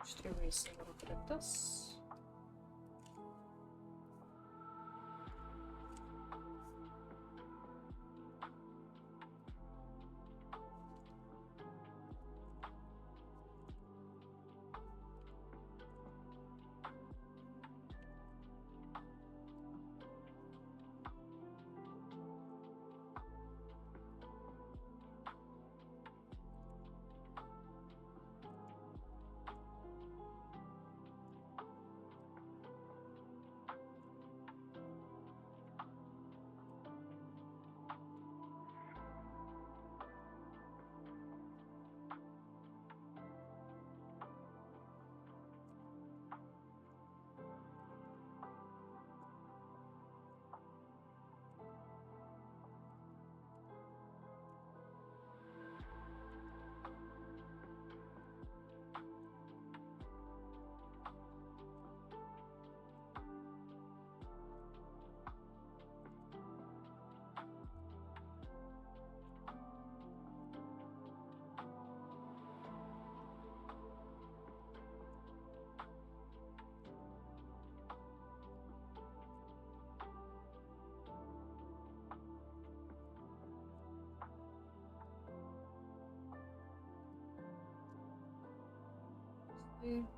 Just erase a little bit of this.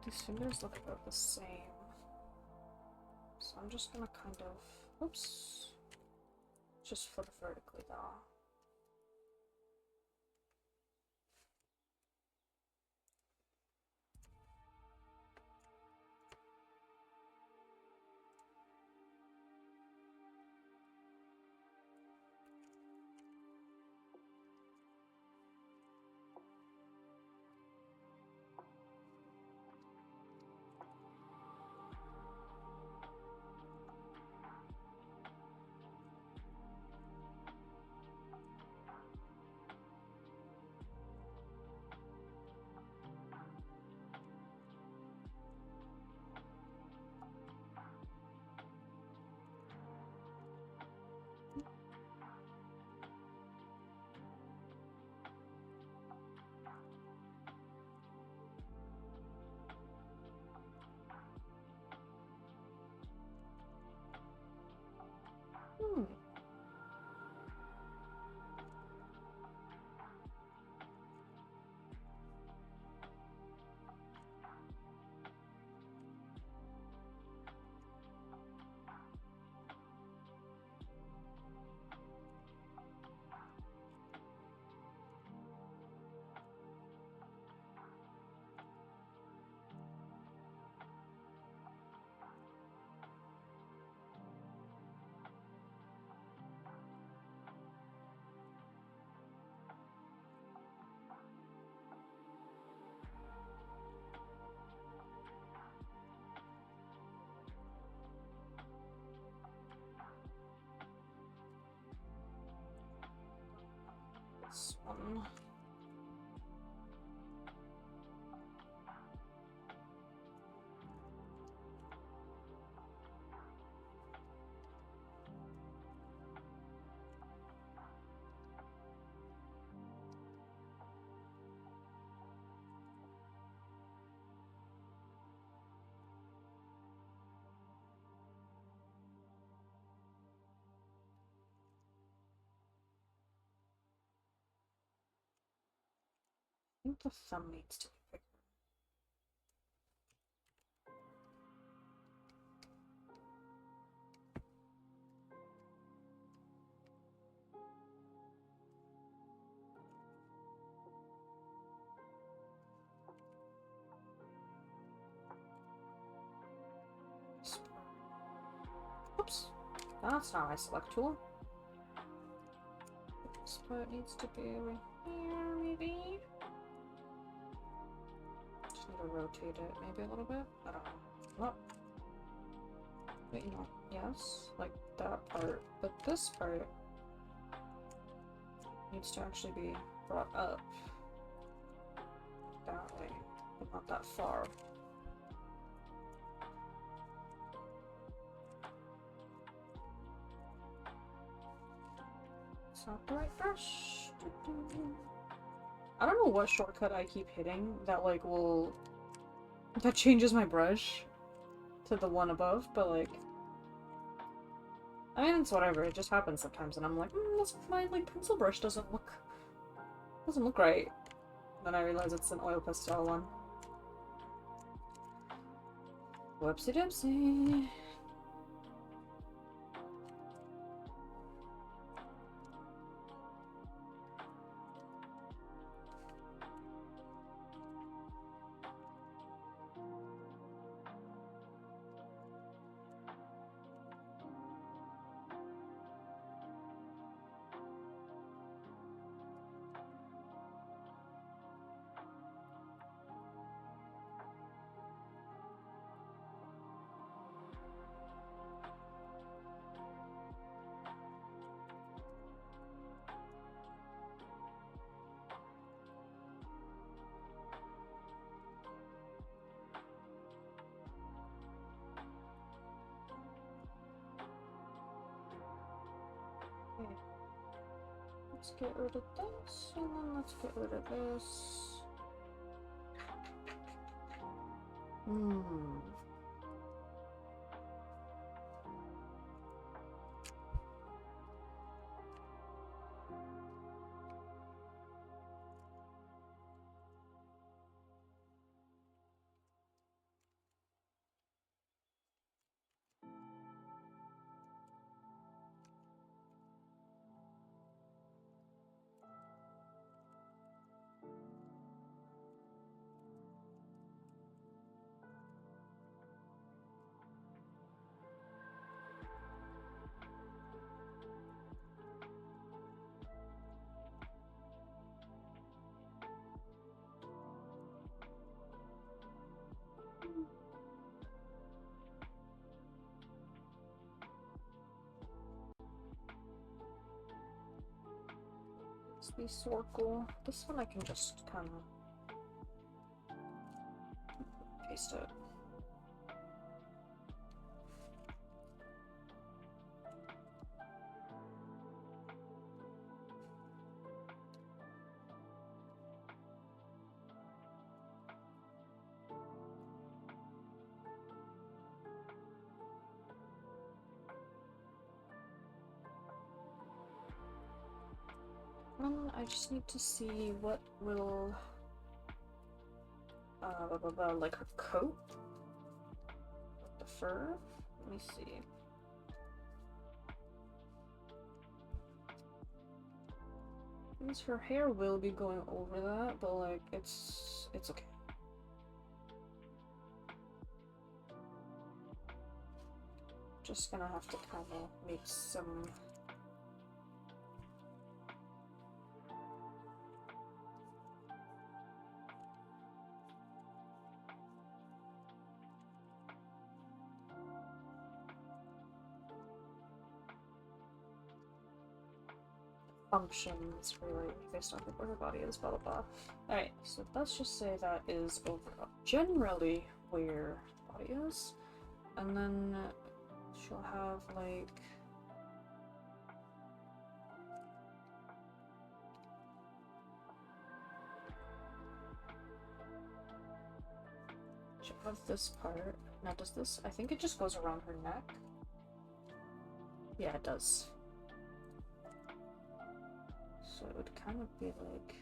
These fingers look about the same. So I'm just gonna kind of, oops, just flip vertically though. this one. I think the thumb needs to be bigger. Oops, that's not my select tool. This part needs to be over here, maybe? Just need to rotate it maybe a little bit. I don't know. Oh. But you know, yes, like that part. But this part needs to actually be brought up that way, but not that far. It's not the right brush. I don't know what shortcut I keep hitting that like that changes my brush to the one above, but like I mean it's whatever, it just happens sometimes and I'm like, my like pencil brush doesn't look right. Then I realize it's an oil pastel one. Whoopsie doopsie. Let's get rid of this, and then let's get rid of this. Be circle. This one I can just kind of paste it. I just need to see what will like her coat with the fur. Let me see. Because her hair will be going over that, but like it's okay. Just gonna have to kind of make some functions, really, based on where her body is, blah blah blah. Alright, so let's just say that is overall generally where her body is. And then she'll have, like... she'll have this part. Now does this... I think it just goes around her neck. Yeah, it does. So it would kind of be like...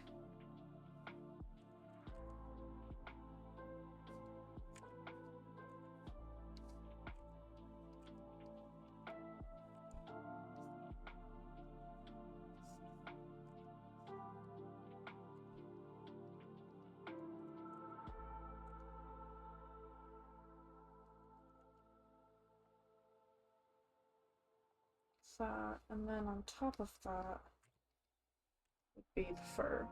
that, and then on top of that would be the fur.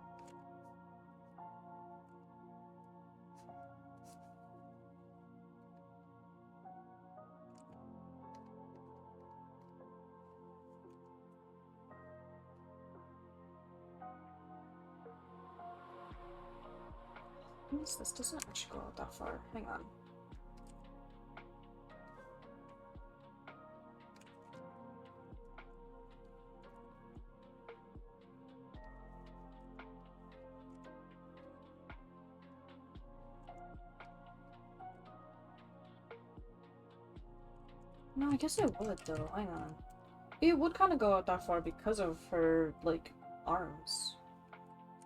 This doesn't actually go out that far. Hang on. No, I guess it would though. Hang on. It would kind of go out that far because of her, like, arms.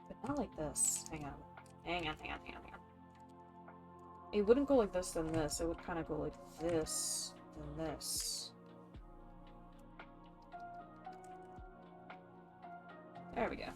But not like this. Hang on. Hang on. It wouldn't go like this, then this. It would kind of go like this, then this. There we go.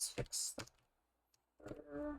Let's fix the fur.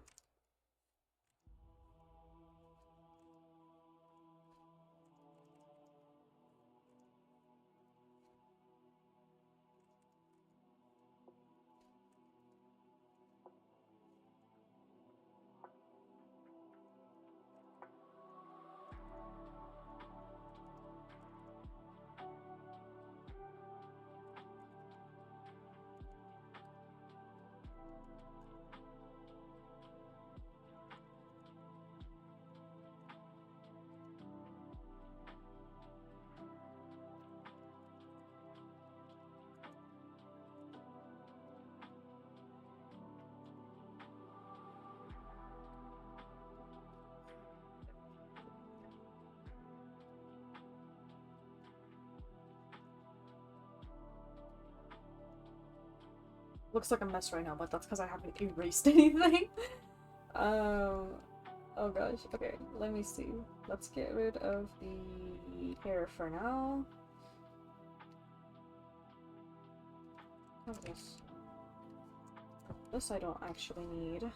Looks like a mess right now, but that's because I haven't erased anything. Oh gosh, okay, let me see. Let's get rid of the hair for now. This I don't actually need.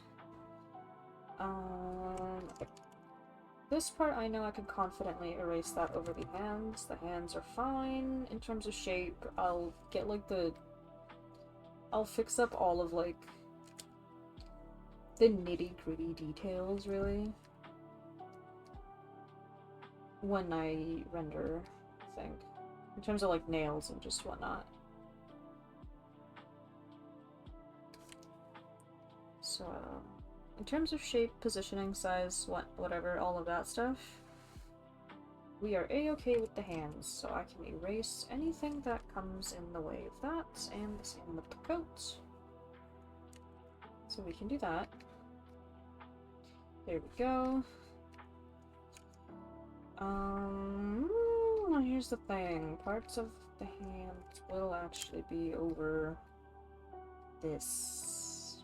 Okay. This part I know I can confidently erase that over the hands. The hands are fine. In terms of shape, I'll get like I'll fix up all of like the nitty-gritty details, really, when I render, I think. In terms of like nails and just whatnot. So, in terms of shape, positioning, size, whatever, all of that stuff, we are a-okay with the hands, so I can erase anything that comes in the way of that, and the same with the coat. So we can do that. There we go. Here's the thing. Parts of the hands will actually be over this.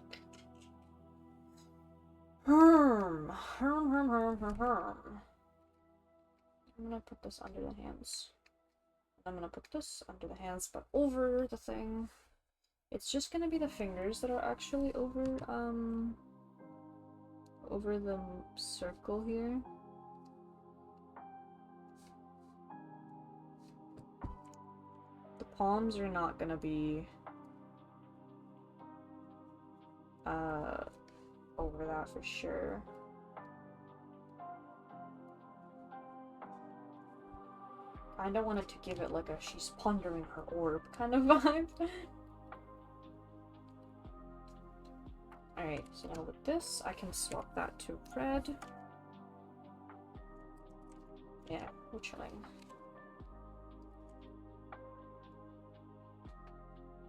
I'm gonna put this under the hands. I'm gonna put this under the hands, but over the thing. It's just gonna be the fingers that are actually over the circle here. The palms are not gonna be over that for sure. Kinda wanted to give it like a she's pondering her orb kind of vibe. Alright, so now with this, I can swap that to red. Yeah, we're chilling.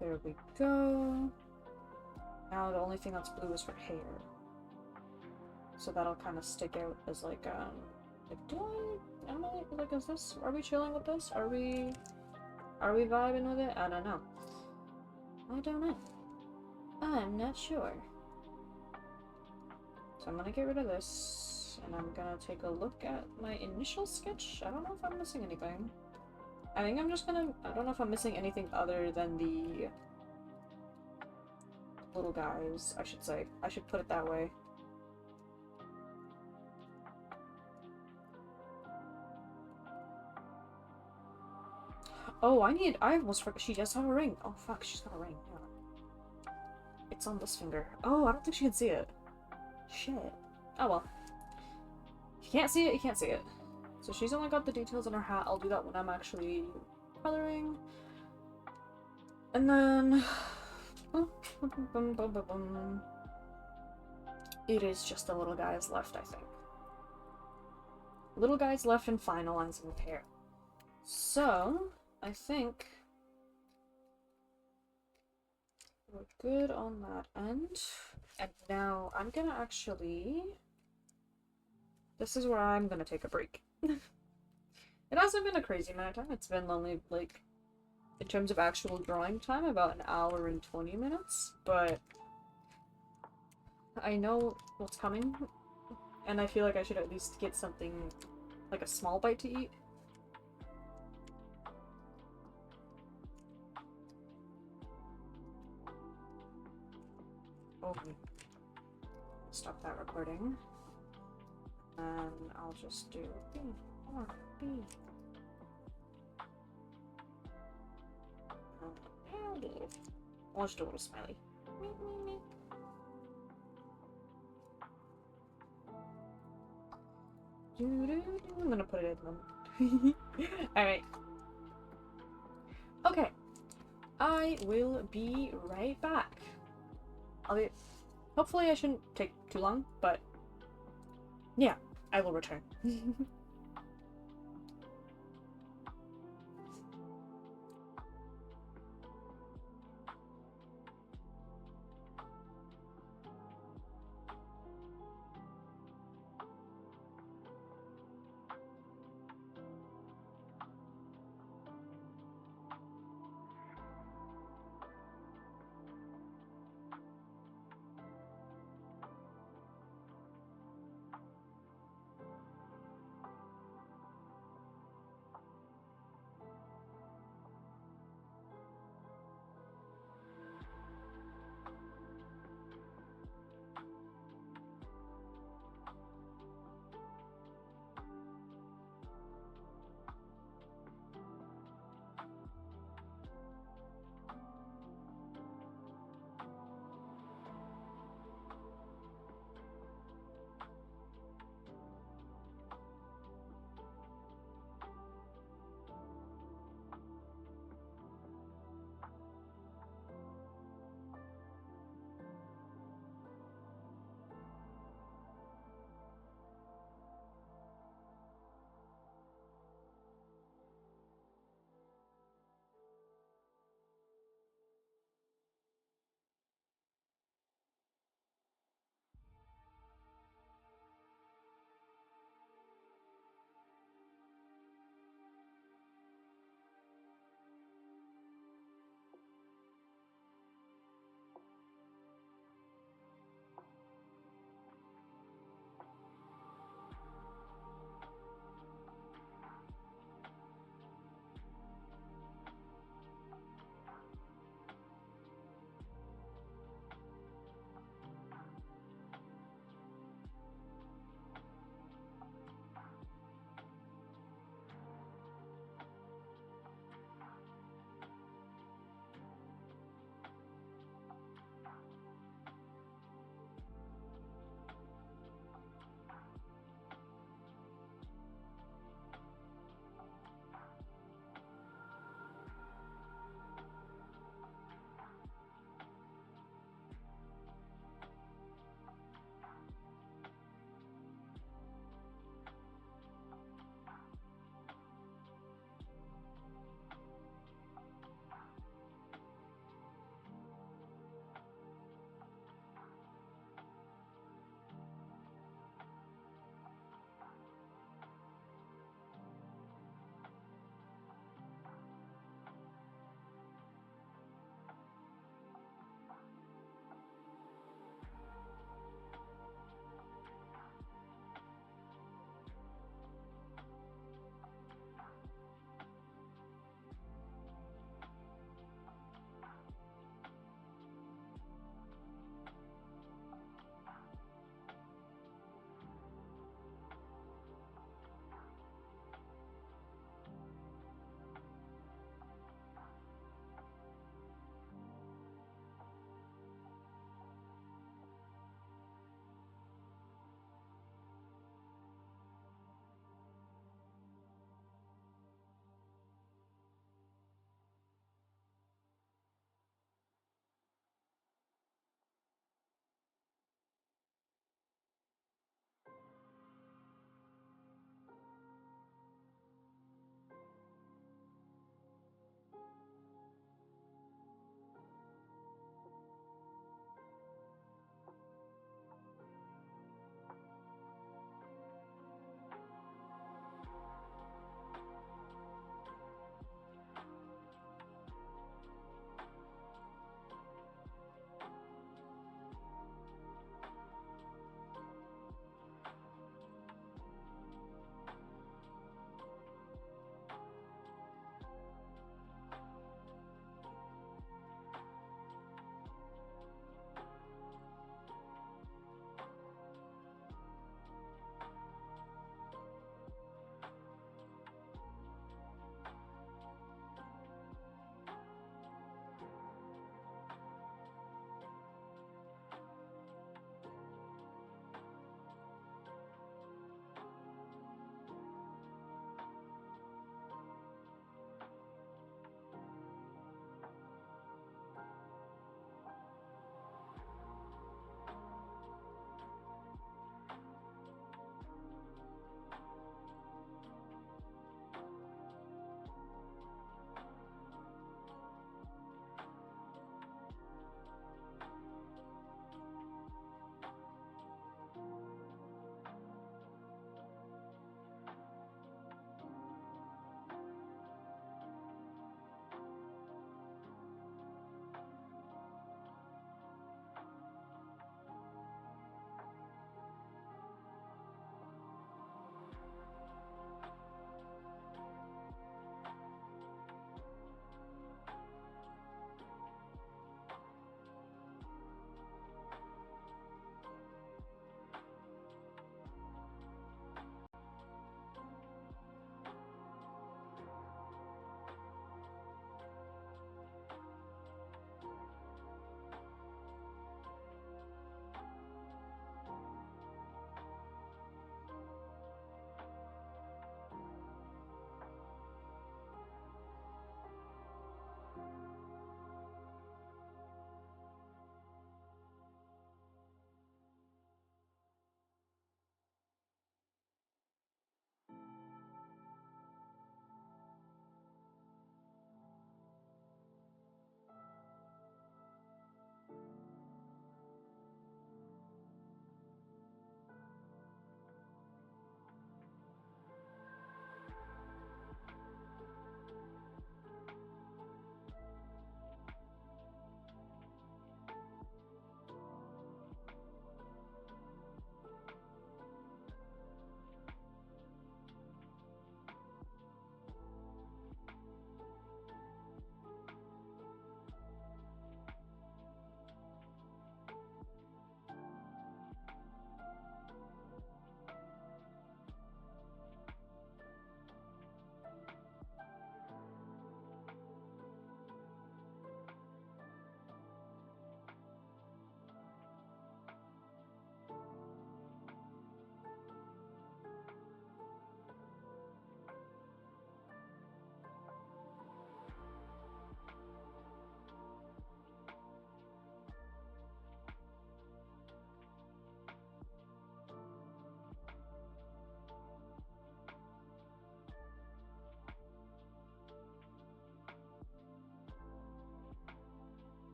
There we go. Now the only thing that's blue is her hair. So that'll kind of stick out as like, is this, are we chilling with this? Are we vibing with it? I don't know. I don't know. I'm not sure. So I'm gonna get rid of this, and I'm gonna take a look at my initial sketch. I don't know if I'm missing anything. I think I'm just gonna, I don't know if I'm missing anything other than the little guys, I should say. I should put it that way. Oh, I almost forgot, she does have a ring. Oh fuck, she's got a ring, yeah. It's on this finger. Oh, I don't think she can see it. Shit. Oh well. If you can't see it, you can't see it. So she's only got the details on her hat. I'll do that when I'm actually coloring. And then... It is just the little guys left, I think. Little guys left and finalizing the hair. So, I think we're good on that end. And now I'm gonna actually... This is where I'm gonna take a break. It hasn't been a crazy amount of time. It's been only, like, in terms of actual drawing time, about an hour and 20 minutes. But I know what's coming. And I feel like I should at least get something, like a small bite to eat. Okay. Stop that recording. And I'll just do B or B. Howdy. I'll just do a little smiley. I'm gonna put it in them. Alright. Okay. I will be right back. Hopefully I shouldn't take too long, but yeah, I will return.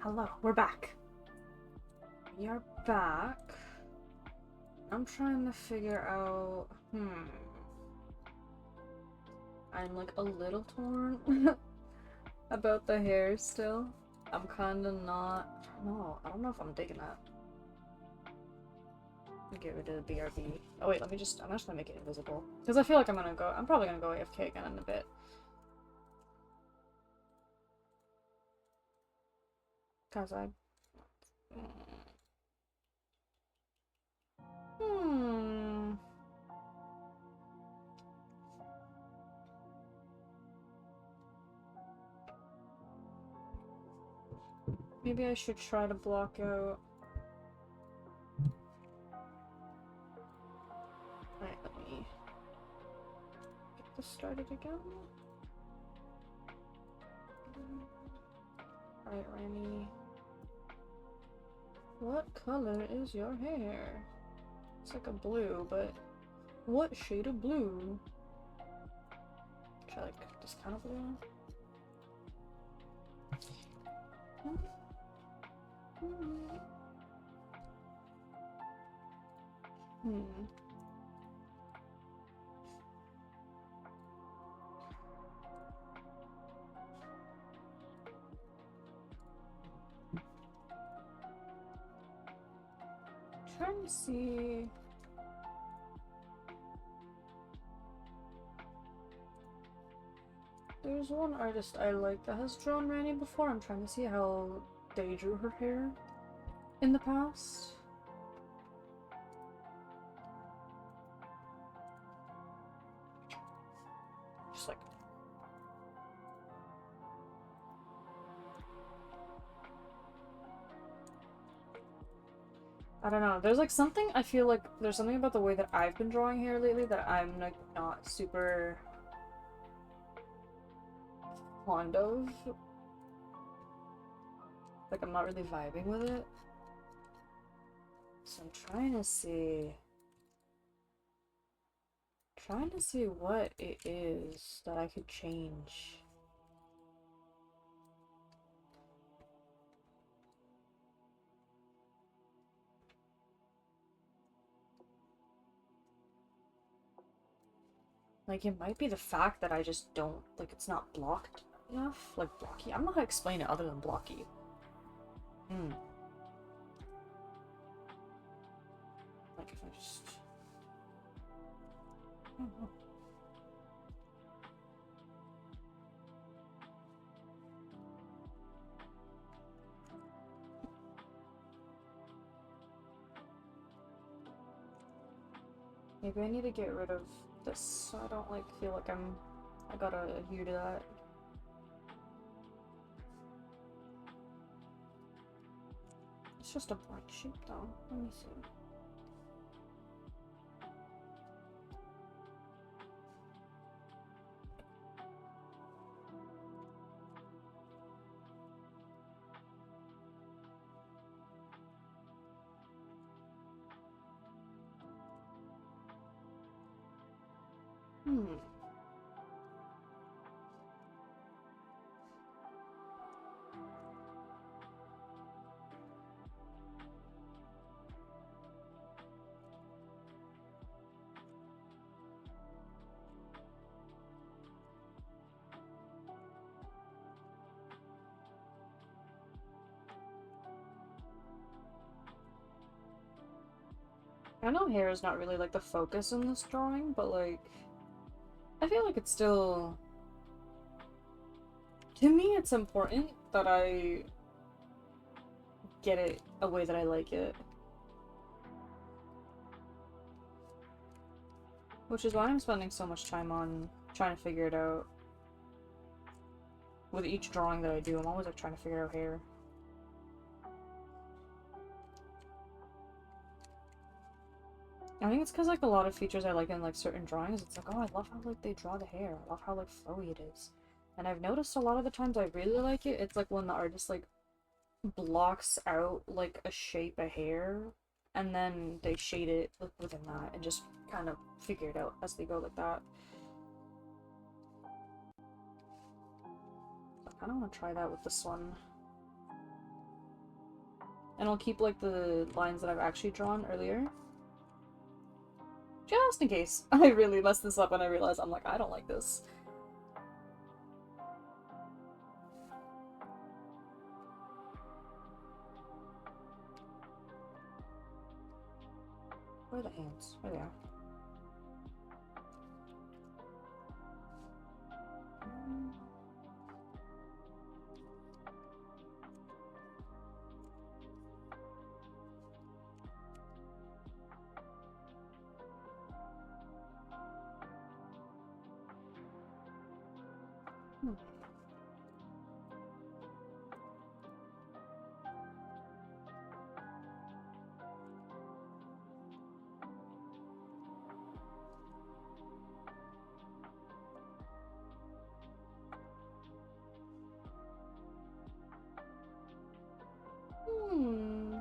Hello, we're back. We are back. I'm trying to figure out... I'm like a little torn about the hair still. I'm kinda not... No, I don't know if I'm digging that. Get rid of the BRB. Oh wait, I'm just gonna make it invisible. Because I feel like I'm probably gonna go AFK again in a bit. Cause I... Maybe I should try to block out... Alright, let me get this started again. Alright, Ranni. What color is your hair? It's like a blue, but what shade of blue? Should I like this kind of blue? Trying to see. There's one artist I like that has drawn Ranni before. I'm trying to see how they drew her hair in the past. Just like... I don't know. There's like something, I feel like there's something about the way that I've been drawing hair lately that I'm like not super fond of. Like I'm not really vibing with it. So I'm trying to see what it is that I could change. Like, it might be the fact that I just don't, like, it's not blocked enough. Like, blocky. I don't know how to explain it other than blocky. Like, if I just... I don't know. Maybe I need to get rid of this so I don't, like, feel like I gotta adhere to that. It's just a black sheep, though. Let me see. I know hair is not really, like, the focus in this drawing, but, like, I feel like it's still... To me, it's important that I get it a way that I like it. Which is why I'm spending so much time on trying to figure it out. With each drawing that I do, I'm always, like, trying to figure out hair. I think it's because, like, a lot of features I like in, like, certain drawings, it's like, oh, I love how, like, they draw the hair. I love how, like, flowy it is. And I've noticed a lot of the times I really like it, it's, like, when the artist, like, blocks out, like, a shape of hair, and then they shade it within that, and just kind of figure it out as they go like that. I kind of want to try that with this one. And I'll keep like the lines that I've actually drawn earlier. Just in case I really mess this up and I realize I'm like, I don't like this. Where are the hands? There they are. Hmm.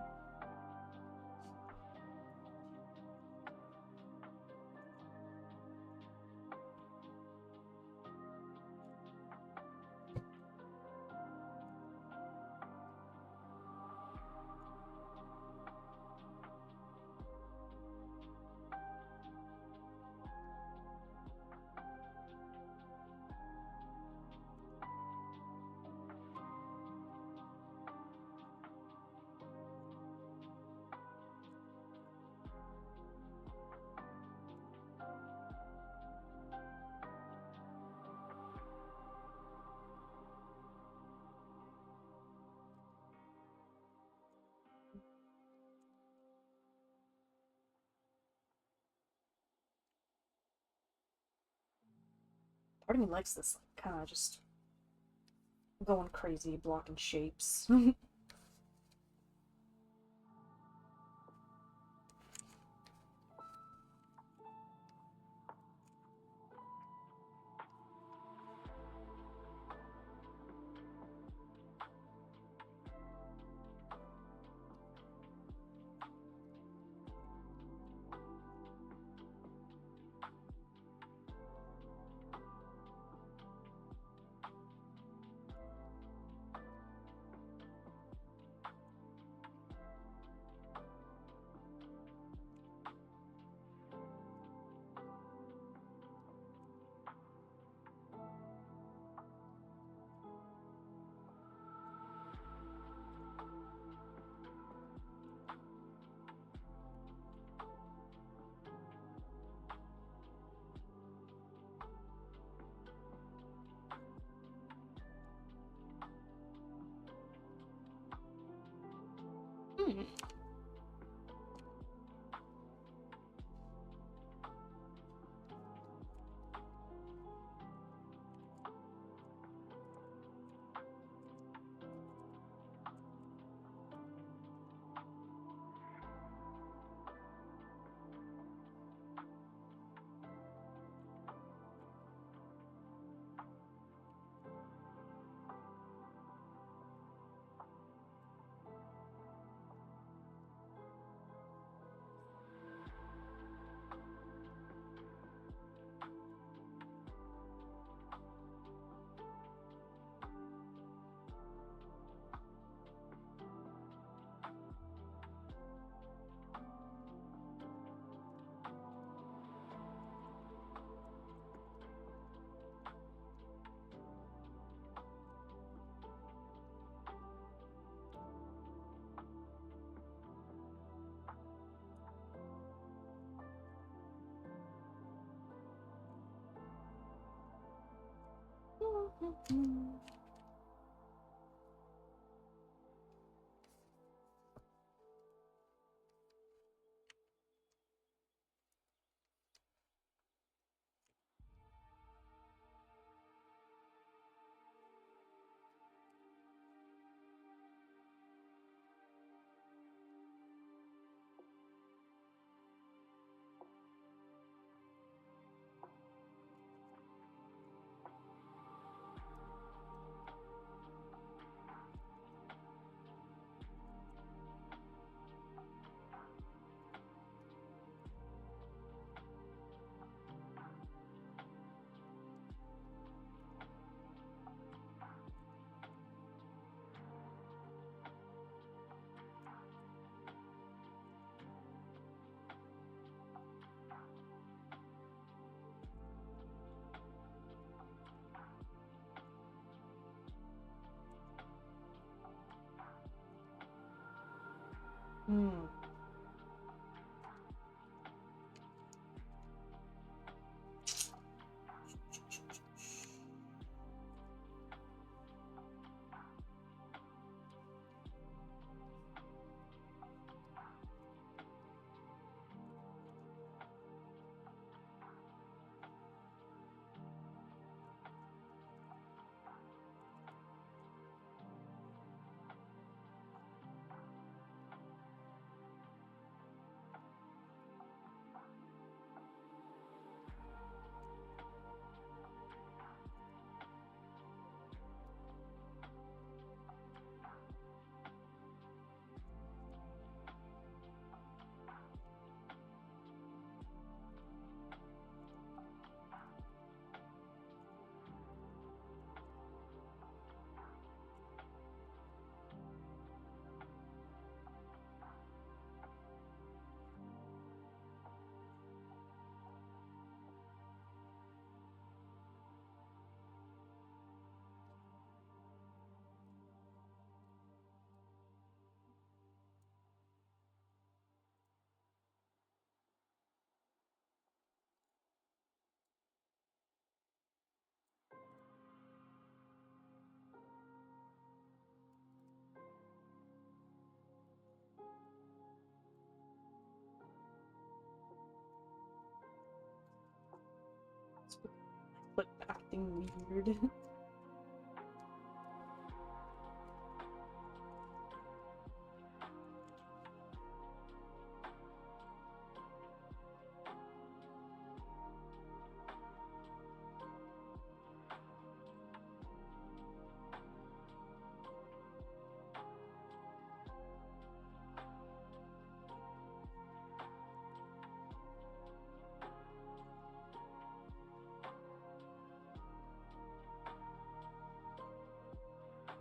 Part of me likes this, like, kind of just going crazy, blocking shapes. Hmm. Hmm. But acting weird.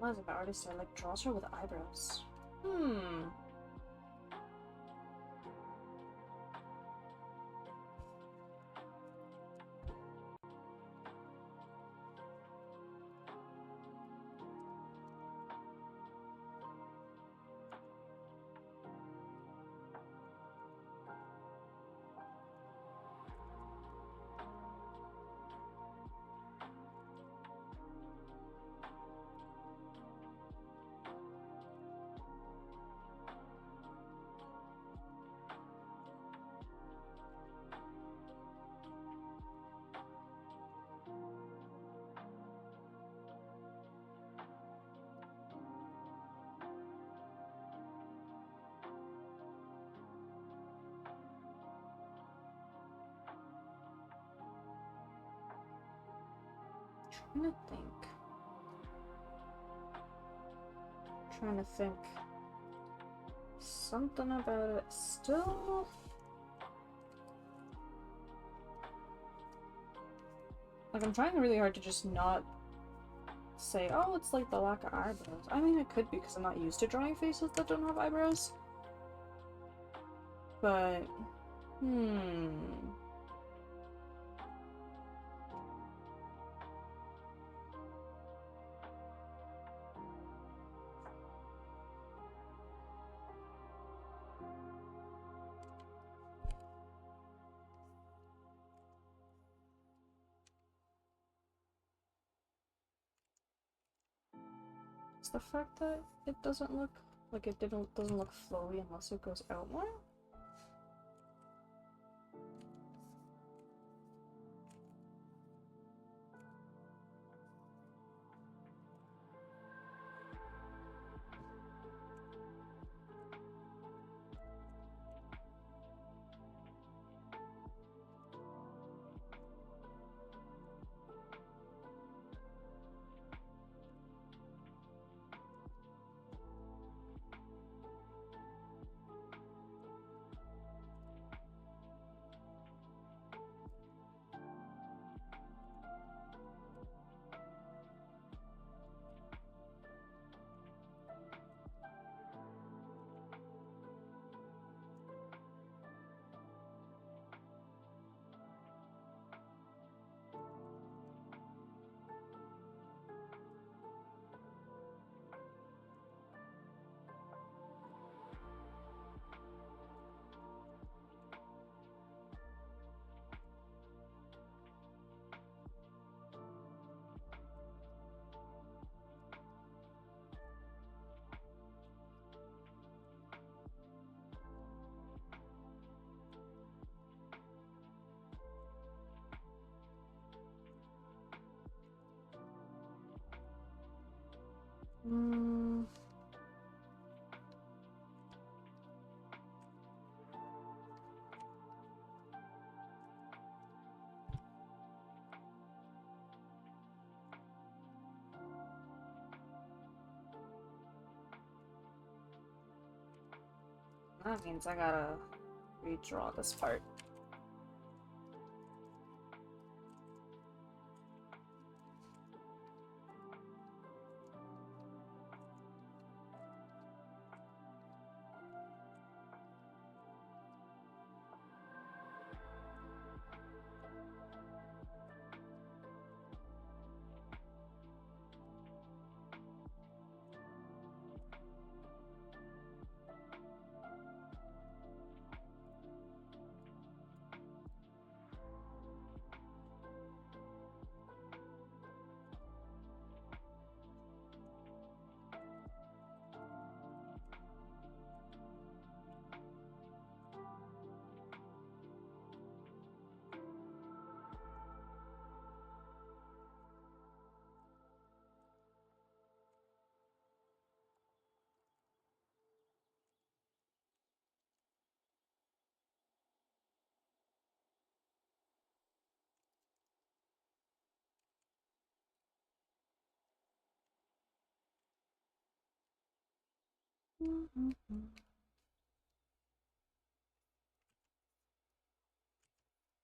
As an artist, I like draws her with eyebrows. Hmm. Trying to think. Something about it still. Like, I'm trying really hard to just not say, oh, it's like the lack of eyebrows. I mean, it could be because I'm not used to drawing faces that don't have eyebrows. But, it's the fact that it doesn't look like it doesn't look flowy unless it goes out more. That means I gotta redraw this part.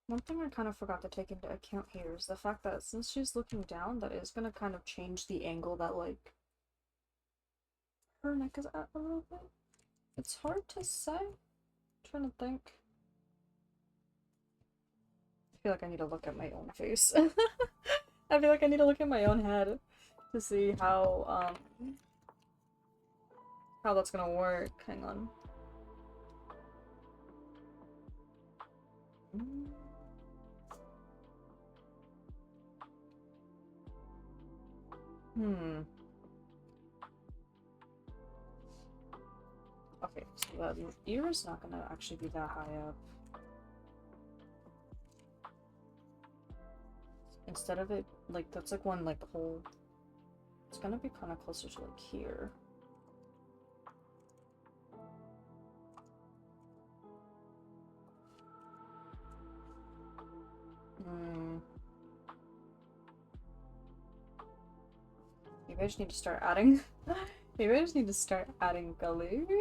One thing I kind of forgot to take into account here is the fact that since she's looking down, that is gonna kind of change the angle that, like, her neck is at a little bit. It's hard to say. I'm trying to think. I feel like I need to look at my own face. I feel like I need to look at my own head to see how that's gonna work. Hang on. Okay, so the ear is not gonna actually be that high up. Instead of it, like, that's like one, like, the whole... It's gonna be kind of closer to, like, here. Maybe I just need to start adding... Maybe I just need to start adding colors. Maybe.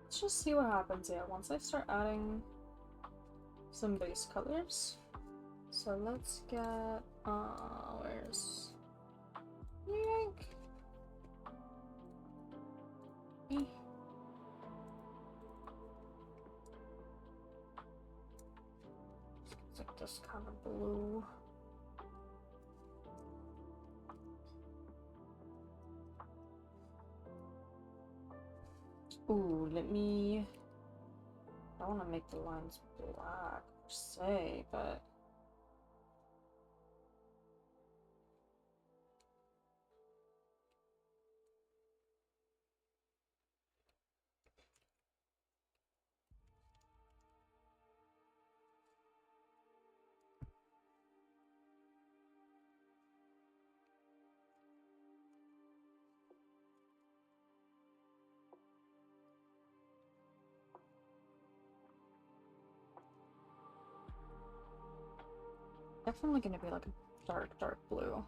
Let's just see what happens, yeah, once I start adding some base colors. So let's get, where's... Yank! It's like this kind of blue. Ooh, let me... I want to make the lines black, per se, but... Definitely gonna be like a dark blue.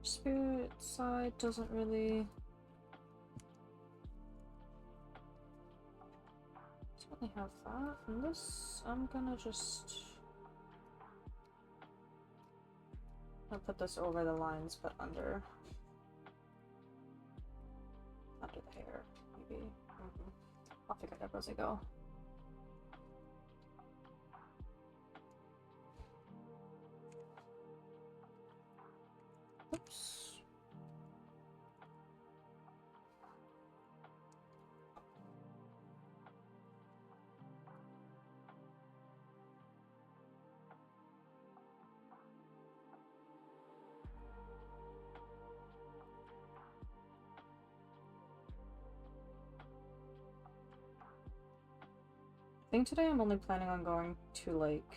Spirit side doesn't really... Certainly have that. And this, I'm gonna just... I'll put this over the lines, but under. I'll figure it out as I go. Oops. I think today I'm only planning on going to, like,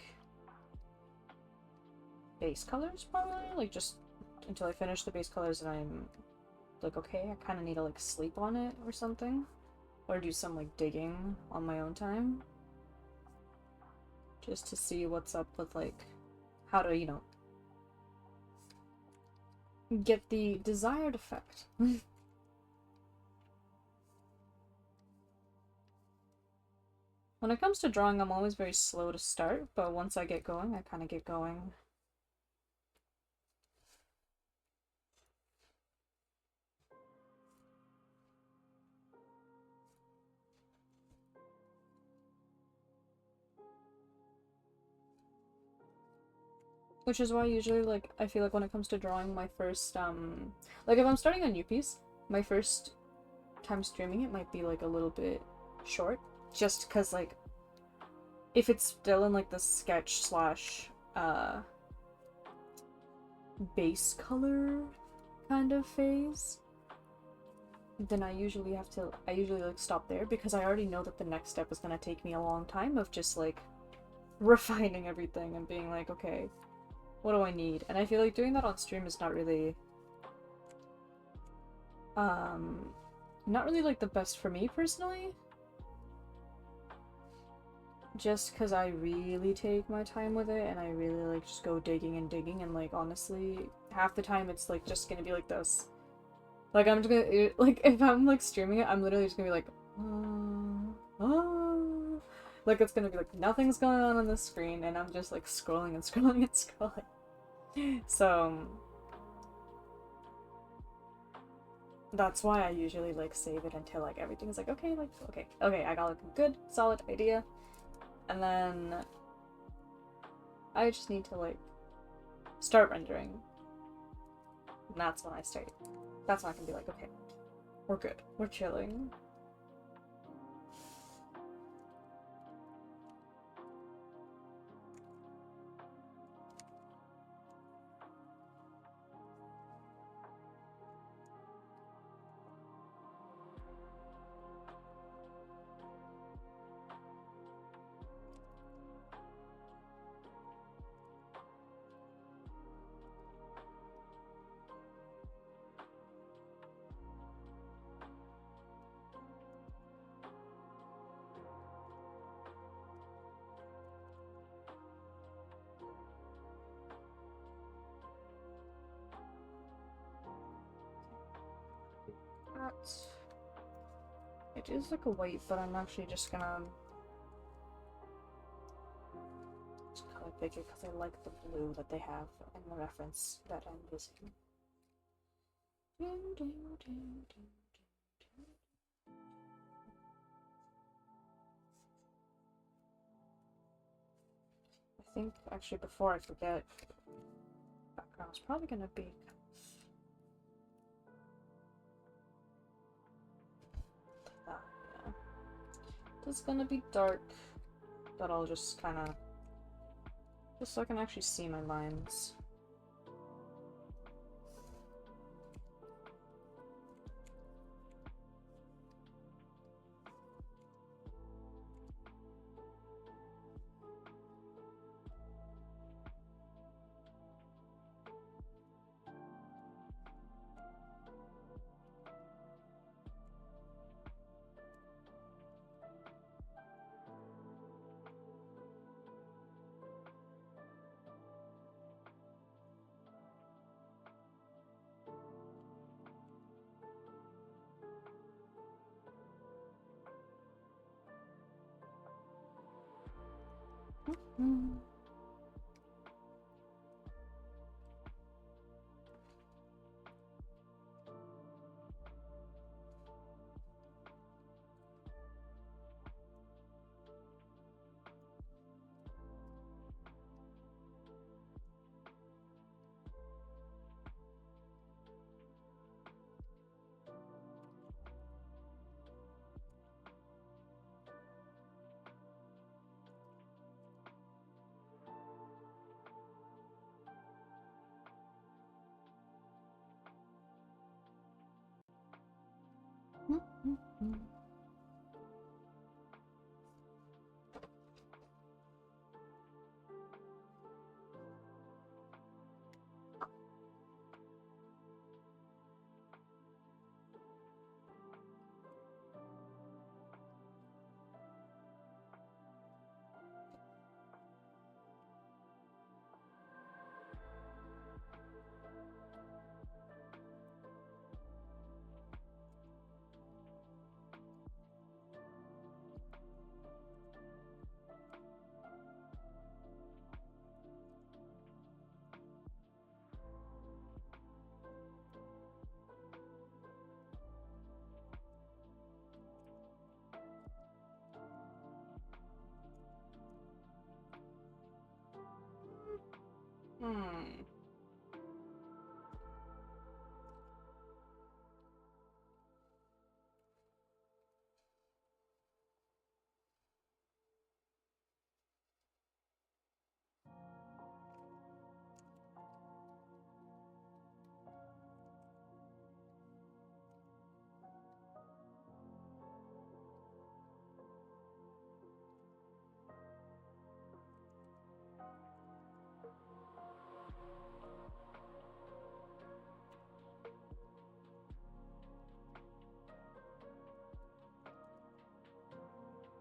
base colors, probably? Like, just until I finish the base colors and I'm, like, okay, I kind of need to, like, sleep on it or something. Or do some, like, digging on my own time. Just to see what's up with, like, how to, you know, get the desired effect. When it comes to drawing, I'm always very slow to start, but once I get going, I kind of get going. Which is why usually, like, I feel like when it comes to drawing my first, like, if I'm starting a new piece, my first time streaming it might be, like, a little bit short. Just because, like, if it's still in, like, the sketch slash, base color kind of phase, then I usually, like, stop there because I already know that the next step is gonna take me a long time of just, like, refining everything and being like, okay, what do I need? And I feel like doing that on stream is not really, like, the best for me, personally. Just because I really take my time with it, and I really, like, just go digging and digging, and, like, honestly, half the time it's, like, just gonna be like this. Like, I'm just gonna, like, if I'm, like, streaming it, I'm literally just gonna be like, like, it's gonna be like, nothing's going on the screen, and I'm just, like, scrolling and scrolling and scrolling. So that's why I usually, like, save it until, like, everything's like, okay, like, okay, I got, like, a good, solid idea. And then I just need to, like, start rendering. And that's when I start. That's when I can be like, okay, we're good. We're chilling. It is like a white, but I'm actually just gonna color pick it because I like the blue that they have in the reference that I'm using. I think, actually, before I forget, background's probably gonna be yeah. It's gonna be dark, but I'll just kind of, just so I can actually see my lines.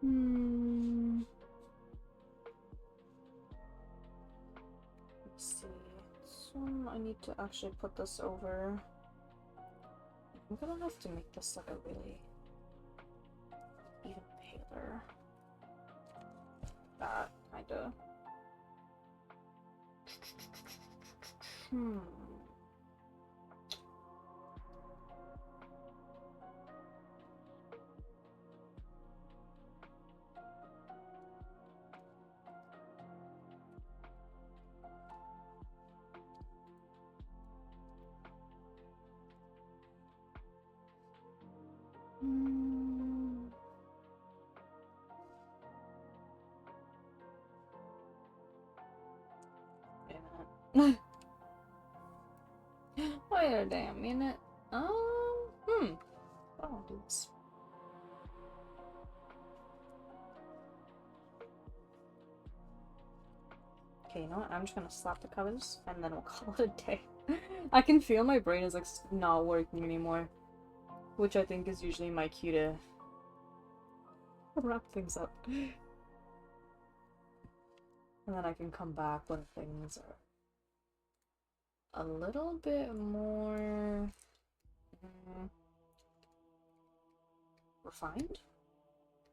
Hmm. Let's see. So I need to actually put this over. I'm gonna have to make this like a really even paler. That kinda. Hmm. Hmm. Wait a minute. Wait a damn minute. I don't do this. Okay, you know what? I'm just gonna slap the covers and then we'll call it a day. I can feel my brain is like not working anymore, which I think is usually my cue to wrap things up. And then I can come back when things are a little bit more refined.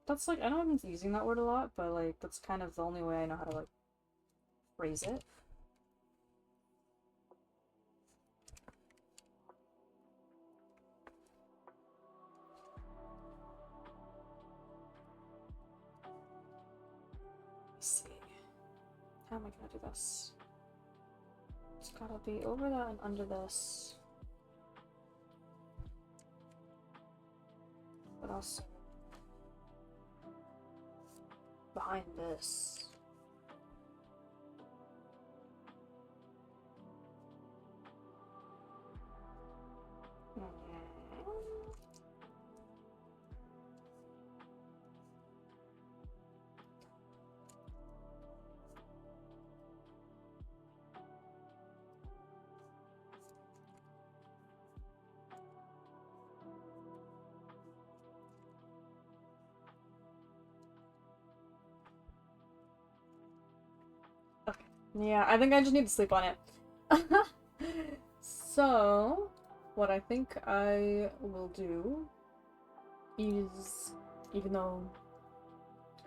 That's like, I know I'm using that word a lot, but like that's kind of the only way I know how to like phrase it. Let's see. How am I gonna do this? It's gotta be over that and under this. But also behind this. Okay. Yeah, I think I just need to sleep on it. So, what I think I will do is, even though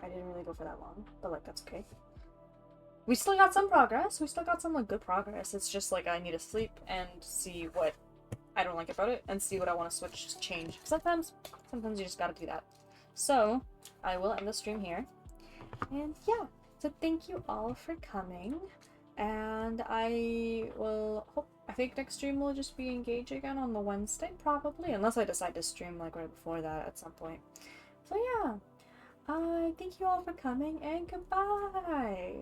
I didn't really go for that long, but like that's okay. We still got some progress. We still got some like good progress. It's just like I need to sleep and see what I don't like about it and see what I want to switch, change. Sometimes you just gotta do that. So, I will end the stream here. And yeah, so thank you all for coming. And I think next stream will just be Engage again on the Wednesday, probably. Unless I decide to stream like right before that at some point. So yeah, thank you all for coming and goodbye!